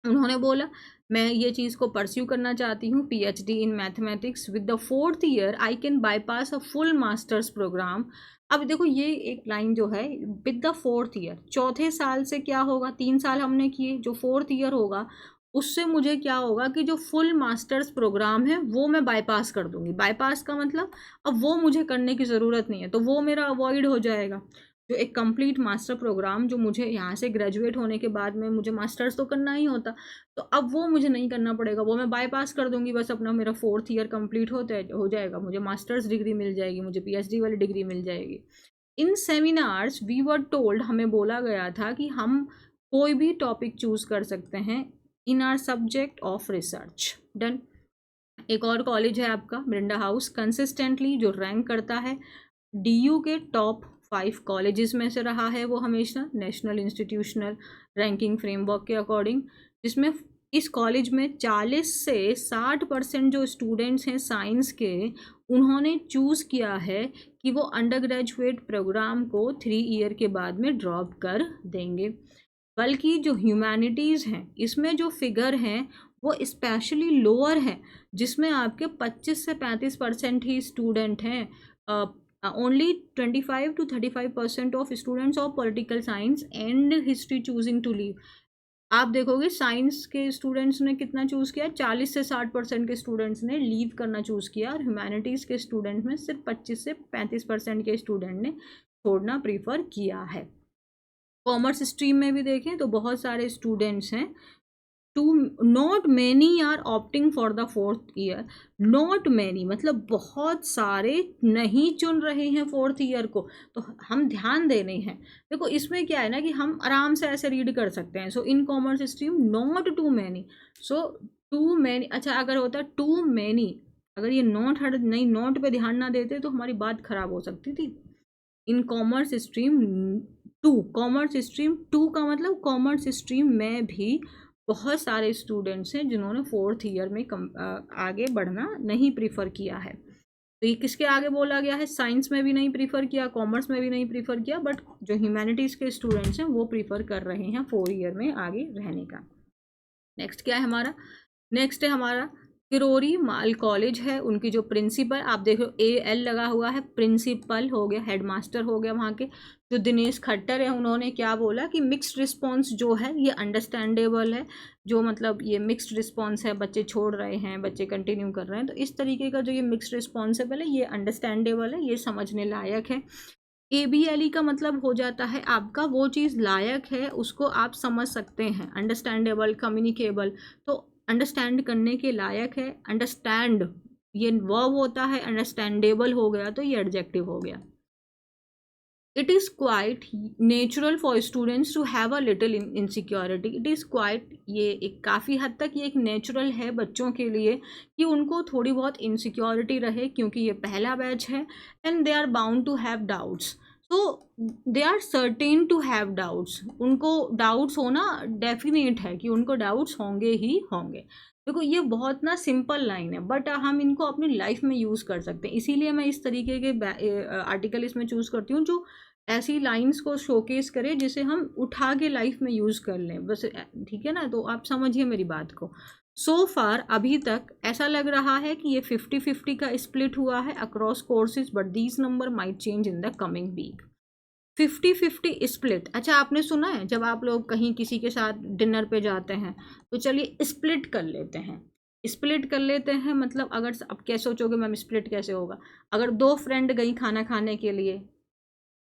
उन्होंने बोला मैं ये चीज़ को परस्यू करना चाहती हूँ PhD in mathematics with the fourth year I can bypass a full masters programme. अब देखो ये एक लाइन जो है विद द फोर्थ ईयर, चौथे साल से क्या होगा, 3 साल हमने किए, जो फोर्थ ईयर होगा उससे मुझे क्या होगा कि जो फुल मास्टर्स प्रोग्राम है वो मैं बाईपास कर दूंगी। बाईपास का मतलब अब वो मुझे करने की ज़रूरत नहीं है, तो वो मेरा अवॉइड हो जाएगा। जो एक कंप्लीट मास्टर प्रोग्राम जो मुझे यहाँ से ग्रेजुएट होने के बाद में मुझे मास्टर्स तो करना ही होता, तो अब वो मुझे नहीं करना पड़ेगा, वो मैं बाईपास कर दूंगी, बस अपना मेरा फोर्थ ईयर कंप्लीट हो जाएगा, मुझे मास्टर्स डिग्री मिल जाएगी, मुझे PhD वाली डिग्री मिल जाएगी। इन सेमिनार्स वी वर टोल्ड, हमें बोला गया था कि हम कोई भी टॉपिक चूज कर सकते हैं इन are subject of research. Done. एक और कॉलेज है आपका मिरिंडा हाउस, कंसिस्टेंटली जो रैंक करता है DU के टॉप 5 कॉलेजेस में से रहा है वो हमेशा नेशनल इंस्टीट्यूशनल रैंकिंग फ्रेमवर्क के अकॉर्डिंग, जिसमें इस कॉलेज में 40 से 60% जो स्टूडेंट्स हैं साइंस के उन्होंने चूज़ किया है कि वो अंडर ग्रेजुएट प्रोग्राम को 3 ईयर के बाद में ड्रॉप कर देंगे। बल्कि जो ह्यूमैनिटीज़ हैं इसमें जो फिगर हैं वो स्पेशली लोअर हैं, जिसमें आपके 25 से 35% ही स्टूडेंट हैं। Only 25 to 35% of students of political science and history choosing to leave. आप देखोगे साइंस के स्टूडेंट्स ने कितना चूज़ किया, 40 से 60% के स्टूडेंट्स ने लीव करना चूज़ किया, और ह्यूमैनिटीज़ के स्टूडेंट में सिर्फ 25 से 35% के स्टूडेंट ने छोड़ना प्रीफर किया है। कॉमर्स स्ट्रीम में भी देखें तो बहुत सारे स्टूडेंट्स हैं, not many are opting for the fourth year. Not many मतलब बहुत सारे नहीं चुन रहे हैं फोर्थ ईयर को, तो हम ध्यान देने हैं। देखो इसमें क्या है ना कि हम आराम से ऐसे रीड कर सकते हैं, so in commerce stream not too many, so too many. अच्छा अगर होता टू मैनी, अगर ये नॉट हट नहीं, नॉट पे ध्यान ना देते तो हमारी बात खराब हो सकती थी। इन कॉमर्स स्ट्रीम टू का मतलब कॉमर्स स्ट्रीम में भी बहुत सारे स्टूडेंट्स हैं जिन्होंने फोर्थ ईयर में आगे बढ़ना नहीं प्रीफर किया है। तो ये किसके आगे बोला गया है, साइंस में भी नहीं प्रीफर किया, कॉमर्स में भी नहीं प्रीफर किया, बट जो ह्यूमैनिटीज़ के स्टूडेंट्स हैं वो प्रीफर कर रहे हैं 4 ईयर में आगे रहने का। नेक्स्ट क्या है हमारा, नेक्स्ट है हमारा किरोरी माल कॉलेज है, उनकी जो प्रिंसिपल आप देख लो AL लगा हुआ है, प्रिंसिपल हो गया, हेडमास्टर हो गया वहाँ के जो दिनेश खट्टर है, उन्होंने क्या बोला कि मिक्स्ड रिस्पॉन्स जो है ये अंडरस्टैंडेबल है, जो मतलब ये मिक्स्ड रिस्पॉन्स है, बच्चे छोड़ रहे हैं, बच्चे कंटिन्यू कर रहे हैं, तो इस तरीके का जो ये मिक्स्ड रिस्पॉन्सिबल है ये अंडरस्टैंडेबल है, ये समझने लायक है। ABLE का मतलब हो जाता है आपका वो चीज़ लायक है, उसको आप समझ सकते हैं, अंडरस्टैंडेबल, कम्युनिकेबल, तो अंडरस्टैंड करने के लायक है। अंडरस्टैंड ये वर्ब होता है, अंडरस्टैंडेबल हो गया तो ये एडजेक्टिव हो गया। It is quite natural for students to have a little insecurity. It is quite, ये एक काफ़ी हद तक ये एक नेचुरल है बच्चों के लिए कि उनको थोड़ी बहुत इनसिक्योरिटी रहे, क्योंकि ये पहला बैच है and they are bound to have doubts. तो they are certain to have doubts, उनको डाउट्स होना डेफिनेट है कि उनको डाउट्स होंगे ही होंगे। देखो ये बहुत ना सिंपल लाइन है, बट हम इनको अपनी लाइफ में यूज़ कर सकते हैं, इसीलिए मैं इस तरीके के आर्टिकल इसमें चूज़ करती हूँ जो ऐसी लाइंस को शोकेस करे जिसे हम उठा के लाइफ में यूज़ कर लें बस। ठीक है ना, तो आप समझिए मेरी बात को। सो फार अभी तक ऐसा लग रहा है कि ये 50-50 का स्प्लिट हुआ है across courses, but these number might change in the coming week. 50-50 split, अच्छा आपने सुना है जब आप लोग कहीं किसी के साथ डिनर पे जाते हैं तो चलिए स्प्लिट कर लेते हैं। स्प्लिट कर लेते हैं मतलब अगर अब क्या सोचोगे मैम स्प्लिट कैसे होगा, अगर दो फ्रेंड गई खाना खाने के लिए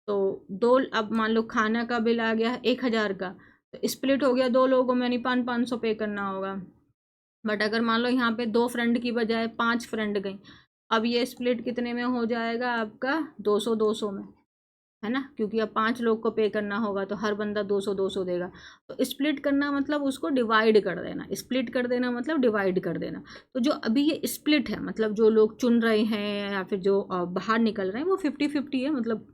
तो दो, अब मान लो खाना का बिल आ गया 1,000 का, तो स्प्लिट हो गया, दो लोगों में नहीं 500 पे करना होगा। बट अगर मान लो यहाँ पे दो फ्रेंड की बजाय 5 फ्रेंड गई, अब ये स्प्लिट कितने में हो जाएगा आपका 200-200 में, है ना, क्योंकि अब 5 लोग को पे करना होगा तो हर बंदा 200-200 देगा। तो स्प्लिट करना मतलब उसको डिवाइड कर देना, स्प्लिट कर देना मतलब डिवाइड कर देना। तो जो अभी ये स्प्लिट है मतलब जो लोग चुन रहे हैं या फिर जो बाहर निकल रहे हैं वो 50-50 है, मतलब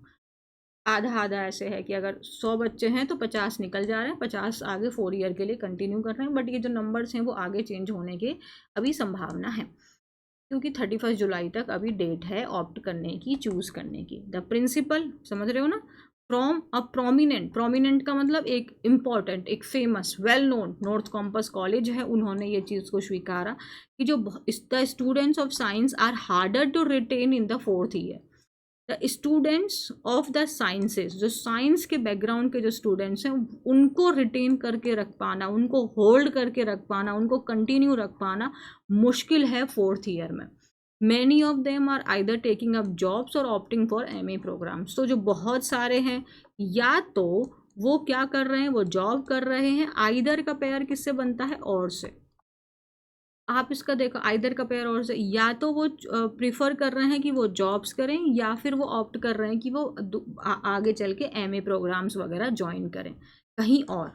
आधा आधा ऐसे है कि अगर 100 बच्चे हैं तो 50 निकल जा रहे हैं, 50 आगे 4 ईयर के लिए कंटिन्यू कर रहे हैं, बट ये जो नंबर्स हैं वो आगे चेंज होने की अभी संभावना है, क्योंकि 31 जुलाई तक अभी डेट है ऑप्ट करने की, चूज़ करने की। द प्रिंसिपल समझ रहे हो ना, फ्रॉम अ प्रोमिनेंट, प्रोमिनेंट का मतलब एक इम्पॉर्टेंट, एक famous, well known north campus college है, उन्होंने ये चीज़ को स्वीकारा कि जो the students of science are harder to retain in the 4th year. The students of the sciences, जो साइंस के बैकग्राउंड के जो स्टूडेंट्स हैं उनको रिटेन करके रख पाना, उनको होल्ड करके रख पाना, उनको कंटिन्यू रख पाना मुश्किल है 4th ईयर में। Many of them are either taking up jobs और ऑप्टिंग फॉर MA प्रोग्राम्स। तो जो बहुत सारे हैं या तो वो क्या कर रहे हैं, वो जॉब कर रहे हैं। आइदर का पेयर किससे बनता है, और से। आप इसका देखो आइदर का पेयर और से, या तो वो प्रिफर कर रहे हैं कि वो जॉब्स करें या फिर वो ऑप्ट कर रहे हैं कि वो आगे चल के MA प्रोग्राम्स वगैरह ज्वाइन करें कहीं और।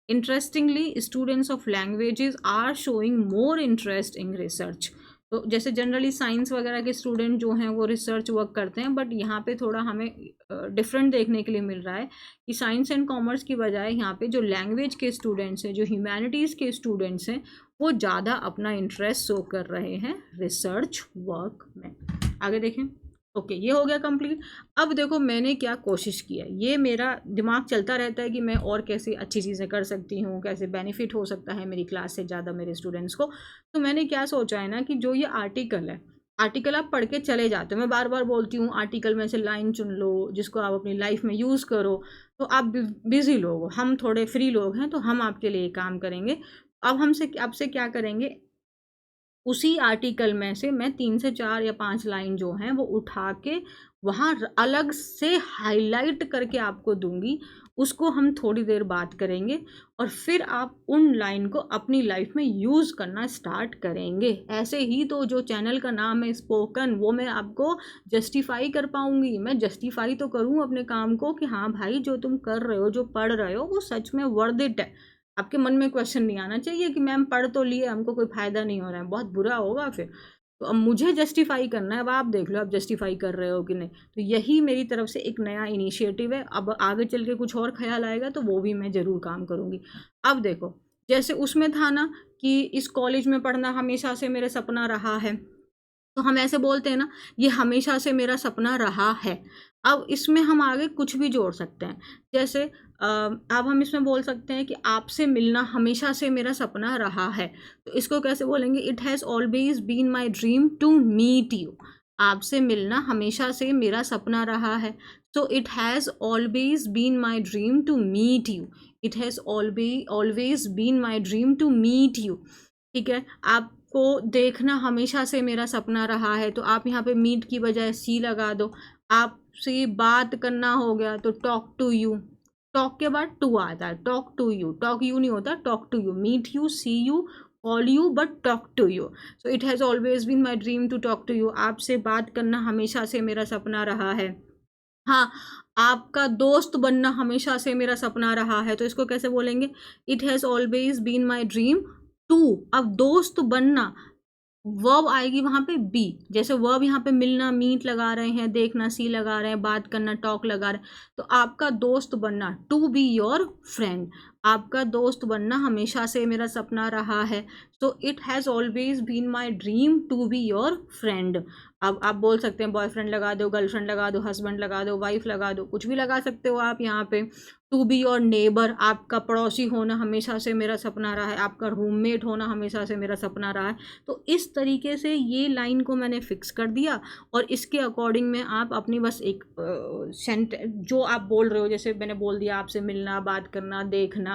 Interestingly students of languages are showing more interest in research. तो जैसे जनरली साइंस वगैरह के स्टूडेंट जो हैं वो रिसर्च वर्क करते हैं, बट यहाँ पे थोड़ा हमें डिफरेंट देखने के लिए मिल रहा है कि साइंस एंड कॉमर्स की बजाय यहाँ पे जो लैंग्वेज के स्टूडेंट्स हैं, जो ह्यूमैनिटीज़ के स्टूडेंट्स हैं, वो ज़्यादा अपना इंटरेस्ट शो कर रहे हैं रिसर्च वर्क में। आगे देखें। ओके, ये हो गया कंप्लीट। अब देखो मैंने क्या कोशिश किया, ये मेरा दिमाग चलता रहता है कि मैं और कैसे अच्छी चीज़ें कर सकती हूँ, कैसे बेनिफिट हो सकता है मेरी क्लास से ज़्यादा मेरे स्टूडेंट्स को। तो मैंने क्या सोचा है ना कि जो ये आर्टिकल है, आर्टिकल आप पढ़ के चले जाते हो, मैं बार बार बोलती हूँ आर्टिकल में से लाइन चुन लो जिसको आप अपनी लाइफ में यूज़ करो। तो आप बिज़ी लोग हो, हम थोड़े फ्री लोग हैं, तो हम आपके लिए काम करेंगे। अब हमसे आपसे क्या करेंगे, उसी आर्टिकल में से मैं 3 से 4 या 5 लाइन जो हैं वो उठा के वहाँ अलग से हाईलाइट करके आपको दूंगी, उसको हम थोड़ी देर बात करेंगे और फिर आप उन लाइन को अपनी लाइफ में यूज़ करना स्टार्ट करेंगे। ऐसे ही तो जो चैनल का नाम है स्पोकन, वो मैं आपको जस्टिफाई कर पाऊँगी, मैं जस्टिफाई तो करूँ अपने काम को कि हाँ भाई जो तुम कर रहे हो, जो पढ़ रहे हो वो सच में वर्थ इट है। आपके मन में क्वेश्चन नहीं आना चाहिए कि मैम पढ़ तो लिए, हमको कोई फ़ायदा नहीं हो रहा है, बहुत बुरा होगा फिर। तो अब मुझे जस्टिफाई करना है, अब आप देख लो आप जस्टिफाई कर रहे हो कि नहीं। तो यही मेरी तरफ से एक नया इनिशिएटिव है। अब आगे चल के कुछ और ख्याल आएगा तो वो भी मैं ज़रूर काम करूँगी। अब देखो जैसे उसमें था ना कि इस कॉलेज में पढ़ना हमेशा से मेरा सपना रहा है, तो हम ऐसे बोलते हैं ना, ये हमेशा से मेरा सपना रहा है। अब इसमें हम आगे कुछ भी जोड़ सकते हैं, जैसे अब हम इसमें बोल सकते हैं कि आपसे मिलना हमेशा से मेरा सपना रहा है। तो इसको कैसे बोलेंगे? It has always been my dream to meet you. आपसे मिलना हमेशा से मेरा सपना रहा है। तो it has always been my dream to meet you. It has always been my dream to meet you. ठीक है, आपको देखना हमेशा से मेरा सपना रहा है, तो आप यहाँ पे मीट की बजाय सी लगा दो। आपसे बात करना हो गया तो टॉक टू यू। टॉक के बाद टू आता है, talk to you. Talk you नहीं होता, talk to you. Meet you, see you, call you, but talk to you. So it has always been my dream to talk to you. आपसे बात करना हमेशा से मेरा सपना रहा है। हाँ, आपका दोस्त बनना हमेशा से मेरा सपना रहा है, तो इसको कैसे बोलेंगे? It has always been my dream to. अब दोस्त बनना, वर्ब आएगी वहाँ पे बी। जैसे वर्ब यहाँ पे मिलना, मीट लगा रहे हैं, देखना सी लगा रहे हैं, बात करना टॉक लगा रहे हैं। तो आपका दोस्त बनना, टू बी योर फ्रेंड। आपका दोस्त बनना हमेशा से मेरा सपना रहा है। So it has always been my dream to be your friend. अब आप बोल सकते हैं बॉयफ्रेंड लगा दो, गर्लफ्रेंड लगा दो, हस्बैंड लगा दो, वाइफ लगा दो, कुछ भी लगा सकते हो आप यहाँ पे। टू बी योर नेबर, आपका पड़ोसी होना हमेशा से मेरा सपना रहा है। आपका रूममेट होना हमेशा से मेरा सपना रहा है। तो इस तरीके से ये लाइन को मैंने फिक्स कर दिया, और इसके अकॉर्डिंग में आप अपनी बस एक जो आप बोल रहे हो, जैसे मैंने बोल दिया आपसे मिलना, बात करना, देखना,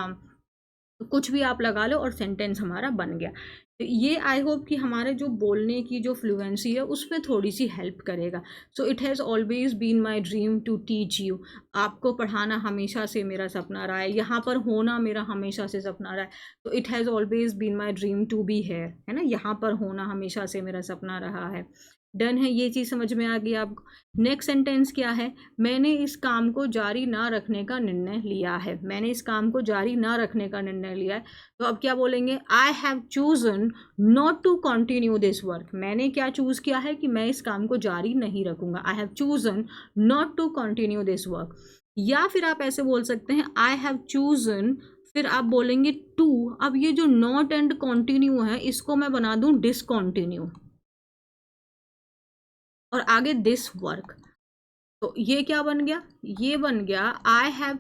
तो कुछ भी आप लगा लो और सेंटेंस हमारा बन गया। तो ये आई होप कि हमारे जो बोलने की जो फ्लुएंसी है उसमें थोड़ी सी हेल्प करेगा। So it has always been my dream to teach you. आपको पढ़ाना हमेशा से मेरा सपना रहा है। यहाँ पर होना मेरा हमेशा से सपना रहा है। तो it has always been my dream to be here, है ना, यहाँ पर होना हमेशा से मेरा सपना रहा है। डन है, ये चीज़ समझ में आ गई आपको। नेक्स्ट सेंटेंस क्या है? मैंने इस काम को जारी ना रखने का निर्णय लिया है। मैंने इस काम को जारी ना रखने का निर्णय लिया है। तो अब क्या बोलेंगे? I have chosen not to continue this work. मैंने क्या चूज़ किया है कि मैं इस काम को जारी नहीं रखूँगा। I have chosen not to continue this work. या फिर आप ऐसे बोल सकते हैं आई हैव चूजन, फिर आप बोलेंगे टू। अब ये जो नॉट एंड कंटिन्यू है, इसको मैं बना दूँ डिसकंटिन्यू, और आगे दिस वर्क। तो ये क्या बन गया? ये बन गया I have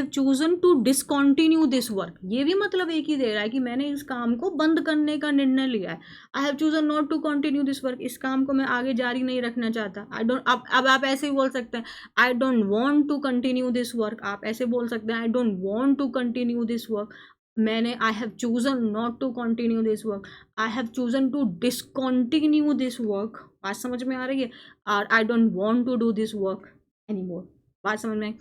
chosen to discontinue this work. ये भी मतलब एक ही दे रहा है कि मैंने इस काम को बंद करने का निर्णय लिया है। I have chosen not to continue this work, इस काम को मैं आगे जारी नहीं रखना चाहता। आई डोंट, अब आप ऐसे ही बोल सकते हैं I don't want to continue this work. आप ऐसे बोल सकते हैं I don't want to continue this work. मैंने I have chosen not to continue this work, I have chosen to discontinue this work. बात समझ में आ रही है? और I don't want to do this work any more. बात समझ में?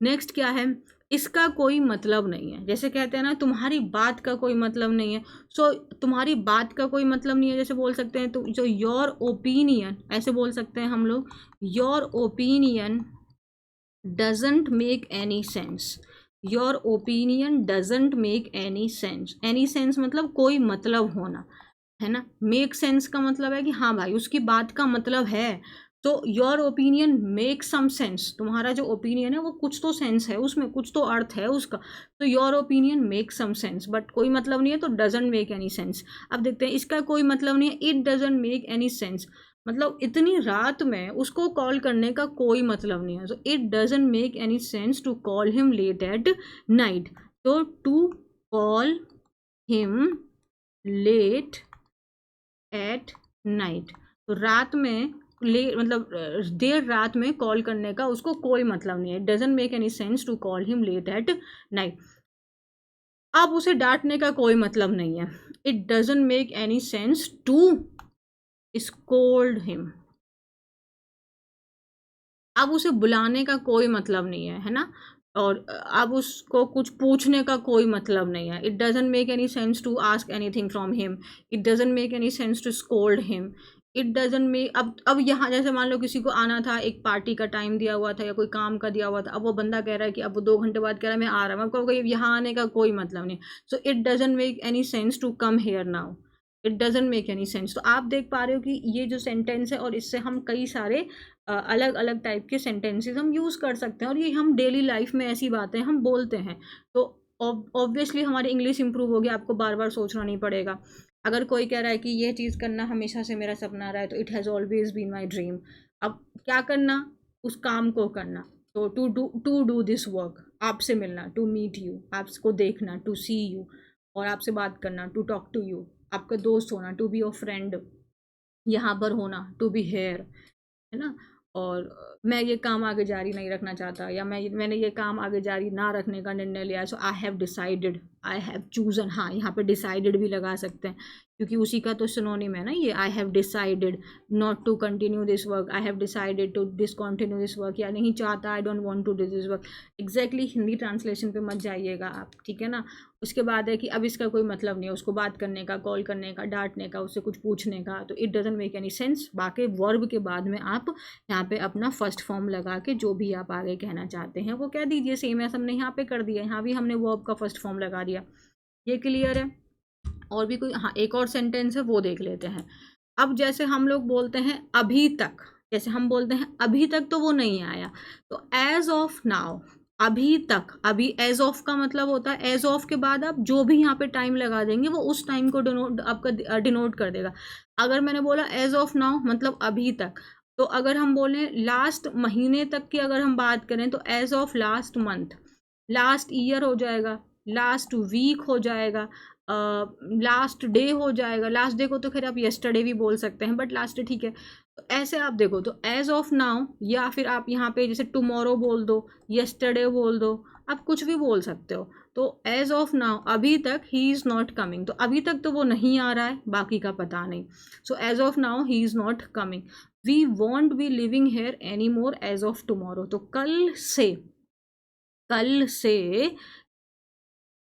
नेक्स्ट क्या है? इसका कोई मतलब नहीं है। जैसे कहते हैं ना, तुम्हारी बात का कोई मतलब नहीं है। सो तुम्हारी बात का कोई मतलब नहीं है, जैसे बोल सकते हैं, तो जो योर ओपिनियन, ऐसे बोल सकते हैं हम लोग, your opinion doesn't make any sense. Your opinion doesn't make any sense. Any sense मतलब कोई मतलब होना, है ना। मेक सेंस का मतलब है कि हाँ भाई उसकी बात का मतलब है। तो your opinion make some sense. तुम्हारा जो ओपिनियन है वो कुछ तो सेंस है उसमें, कुछ तो अर्थ है उसका। तो your opinion make some sense, but कोई मतलब नहीं है, तो डजंट मेक एनी सेंस। अब देखते हैं, इसका कोई मतलब नहीं है, it doesn't make any sense. मतलब इतनी रात में उसको कॉल करने का कोई मतलब नहीं है। So it doesn't make any sense to call him late at night. तो to call him late at night, तो रात में मतलब देर रात में कॉल करने का उसको कोई मतलब नहीं है। Doesn't make any sense to call him late at night. अब उसे डांटने का कोई मतलब नहीं है। It doesn't make any sense to scold him. अब उसे बुलाने का कोई मतलब नहीं है ना, और अब उसको कुछ पूछने का कोई मतलब नहीं है। It doesn't make any sense to ask anything from him. It doesn't make any sense to scold him. It doesn't make, अब यहाँ जैसे मान लो किसी को आना था, एक पार्टी का टाइम दिया हुआ था या कोई काम का दिया हुआ था, अब वो बंदा कह रहा है कि अब वो 2 घंटे बाद कह रहा है मैं आ रहा हूँ, आपको यहाँ आने का कोई मतलब नहीं। So it doesn't make any sense to come here now. It doesn't make any sense. तो आप देख पा रहे हो कि ये जो सेंटेंस है, और इससे हम कई सारे अलग अलग टाइप के सेंटेंसेस हम यूज़ कर सकते हैं, और ये हम डेली लाइफ में ऐसी बातें हम बोलते हैं। तो ऑब्वियसली हमारी इंग्लिश इंप्रूव होगी, आपको बार बार सोचना नहीं पड़ेगा। अगर कोई कह रहा है कि ये चीज़ करना हमेशा से मेरा सपना रहा है, तो it has always been my dream. अब क्या करना, उस काम को करना। तो टू डू दिस वर्क, आपसे मिलना, टू मीट यू, आपको देखना, टू सी यू, और आपसे बात करना, टू टॉक टू यू, आपका दोस्त होना, टू बी योर फ्रेंड, यहाँ पर होना, टू बी हेयर, है ना। और मैं ये काम आगे जारी नहीं रखना चाहता, या मैंने ये काम आगे जारी ना रखने का निर्णय लिया, so I have decided, I have chosen. हाँ, यहाँ पे डिसाइडेड भी लगा सकते हैं, क्योंकि उसी का तो सिनोनिम है ना ये, I have decided not to continue this work, I have decided to discontinue this work, या नहीं चाहता, I don't want to do this work. Exactly Hindi translation पे मत जाइएगा आप, ठीक है ना। उसके बाद है कि अब इसका कोई मतलब नहीं है उसको बात करने का, कॉल करने का, डांटने का, उससे कुछ पूछने का, तो it doesn't make any sense. बाकी वर्ब के बाद में आप यहाँ पे अपना फर्स्ट फॉर्म लगा के जो भी आप आगे कहना चाहते हैं वो कह दीजिए। सेम है, हमने यहाँ पे कर दिया, यहाँ भी हमने वर्ब का फर्स्ट फॉर्म लगा दिया। ये क्लियर है। और भी कोई, हाँ एक और सेंटेंस है वो देख लेते हैं। अब जैसे हम लोग बोलते हैं अभी तक, जैसे हम बोलते हैं अभी तक तो वो नहीं आया, तो एज ऑफ नाउ, अभी तक, अभी एज ऑफ का मतलब होता है एज ऑफ के बाद आप जो भी यहाँ पे टाइम लगा देंगे वो उस टाइम को डिनोट आपका डिनोट कर देगा। अगर मैंने बोला एज ऑफ नाउ मतलब अभी तक, तो अगर हम बोलें लास्ट महीने तक की अगर हम बात करें तो as of last month, last year हो जाएगा, लास्ट वीक हो जाएगा, लास्ट डे हो जाएगा। लास्ट डे को तो खैर आप येस्टरडे भी बोल सकते हैं, बट लास्ट डे ठीक है। तो ऐसे आप देखो, तो एज ऑफ नाउ, या फिर आप यहाँ पे जैसे टुमारो बोल दो, येस्टरडे बोल दो, आप कुछ भी बोल सकते हो। तो एज ऑफ नाउ अभी तक ही इज़ नॉट कमिंग, तो अभी तक तो वो नहीं आ रहा है, बाकी का पता नहीं। So as of now he is not coming. We won't be living here any more as of tomorrow, तो कल से, कल से,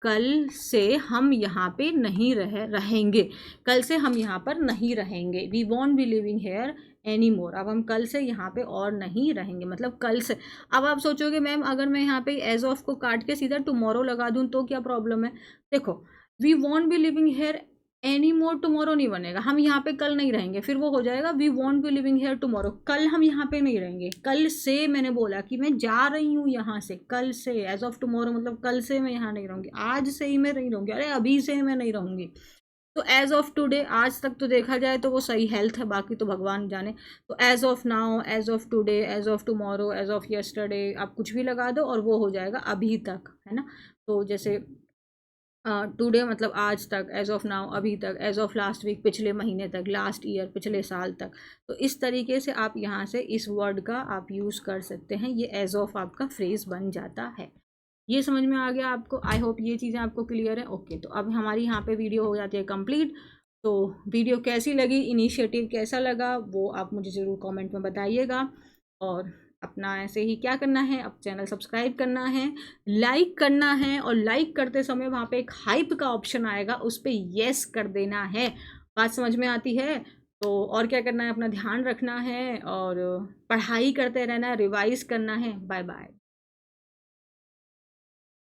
कल से हम यहाँ पे नहीं रहेंगे, कल से हम यहाँ पर नहीं रहेंगे। We won't be living here any more, अब हम कल से यहाँ पे और नहीं रहेंगे, मतलब कल से। अब आप सोचोगे मैम अगर मैं यहाँ पे एज ऑफ को काट के सीधा टुमारो लगा दूँ तो क्या प्रॉब्लम है। देखो, we won't be living here any more tomorrow नहीं बनेगा, हम यहाँ पे कल नहीं रहेंगे, फिर वो हो जाएगा we won't be living here tomorrow, कल हम यहाँ पे नहीं रहेंगे। कल से मैंने बोला कि मैं जा रही हूँ यहाँ से, कल से, एज ऑफ टुमारो मतलब कल से मैं यहाँ नहीं रहूँगी, आज से ही मैं नहीं रहूँगी, अरे अभी से मैं नहीं रहूँगी। तो एज ऑफ टुडे, आज तक तो देखा जाए तो वो सही हेल्थ है, बाकी तो भगवान जाने। तो as of now, as of today, as of tomorrow, as of yesterday, आप कुछ भी लगा दो और वो हो जाएगा अभी तक, है ना। तो जैसे टुडे मतलब आज तक, एज ऑफ नाउ अभी तक, एज ऑफ लास्ट वीक पिछले महीने तक, लास्ट ईयर पिछले साल तक। तो इस तरीके से आप यहाँ से इस वर्ड का आप यूज़ कर सकते हैं, ये एज ऑफ आपका फ्रेज बन जाता है। ये समझ में आ गया आपको, आई होप ये चीज़ें आपको क्लियर है। ओके, तो अब हमारी यहाँ पे वीडियो हो जाती है कंप्लीट। तो वीडियो कैसी लगी, इनिशिएटिव कैसा लगा, वो आप मुझे ज़रूर कमेंट में बताइएगा। और अपना ऐसे ही क्या करना है, अब चैनल सब्सक्राइब करना है, लाइक करना है, और लाइक करते समय वहाँ पे एक हाइप का ऑप्शन आएगा, उस पर येस कर देना है। बात समझ में आती है। तो और क्या करना है, अपना ध्यान रखना है और पढ़ाई करते रहना है, रिवाइज करना है। Bye bye.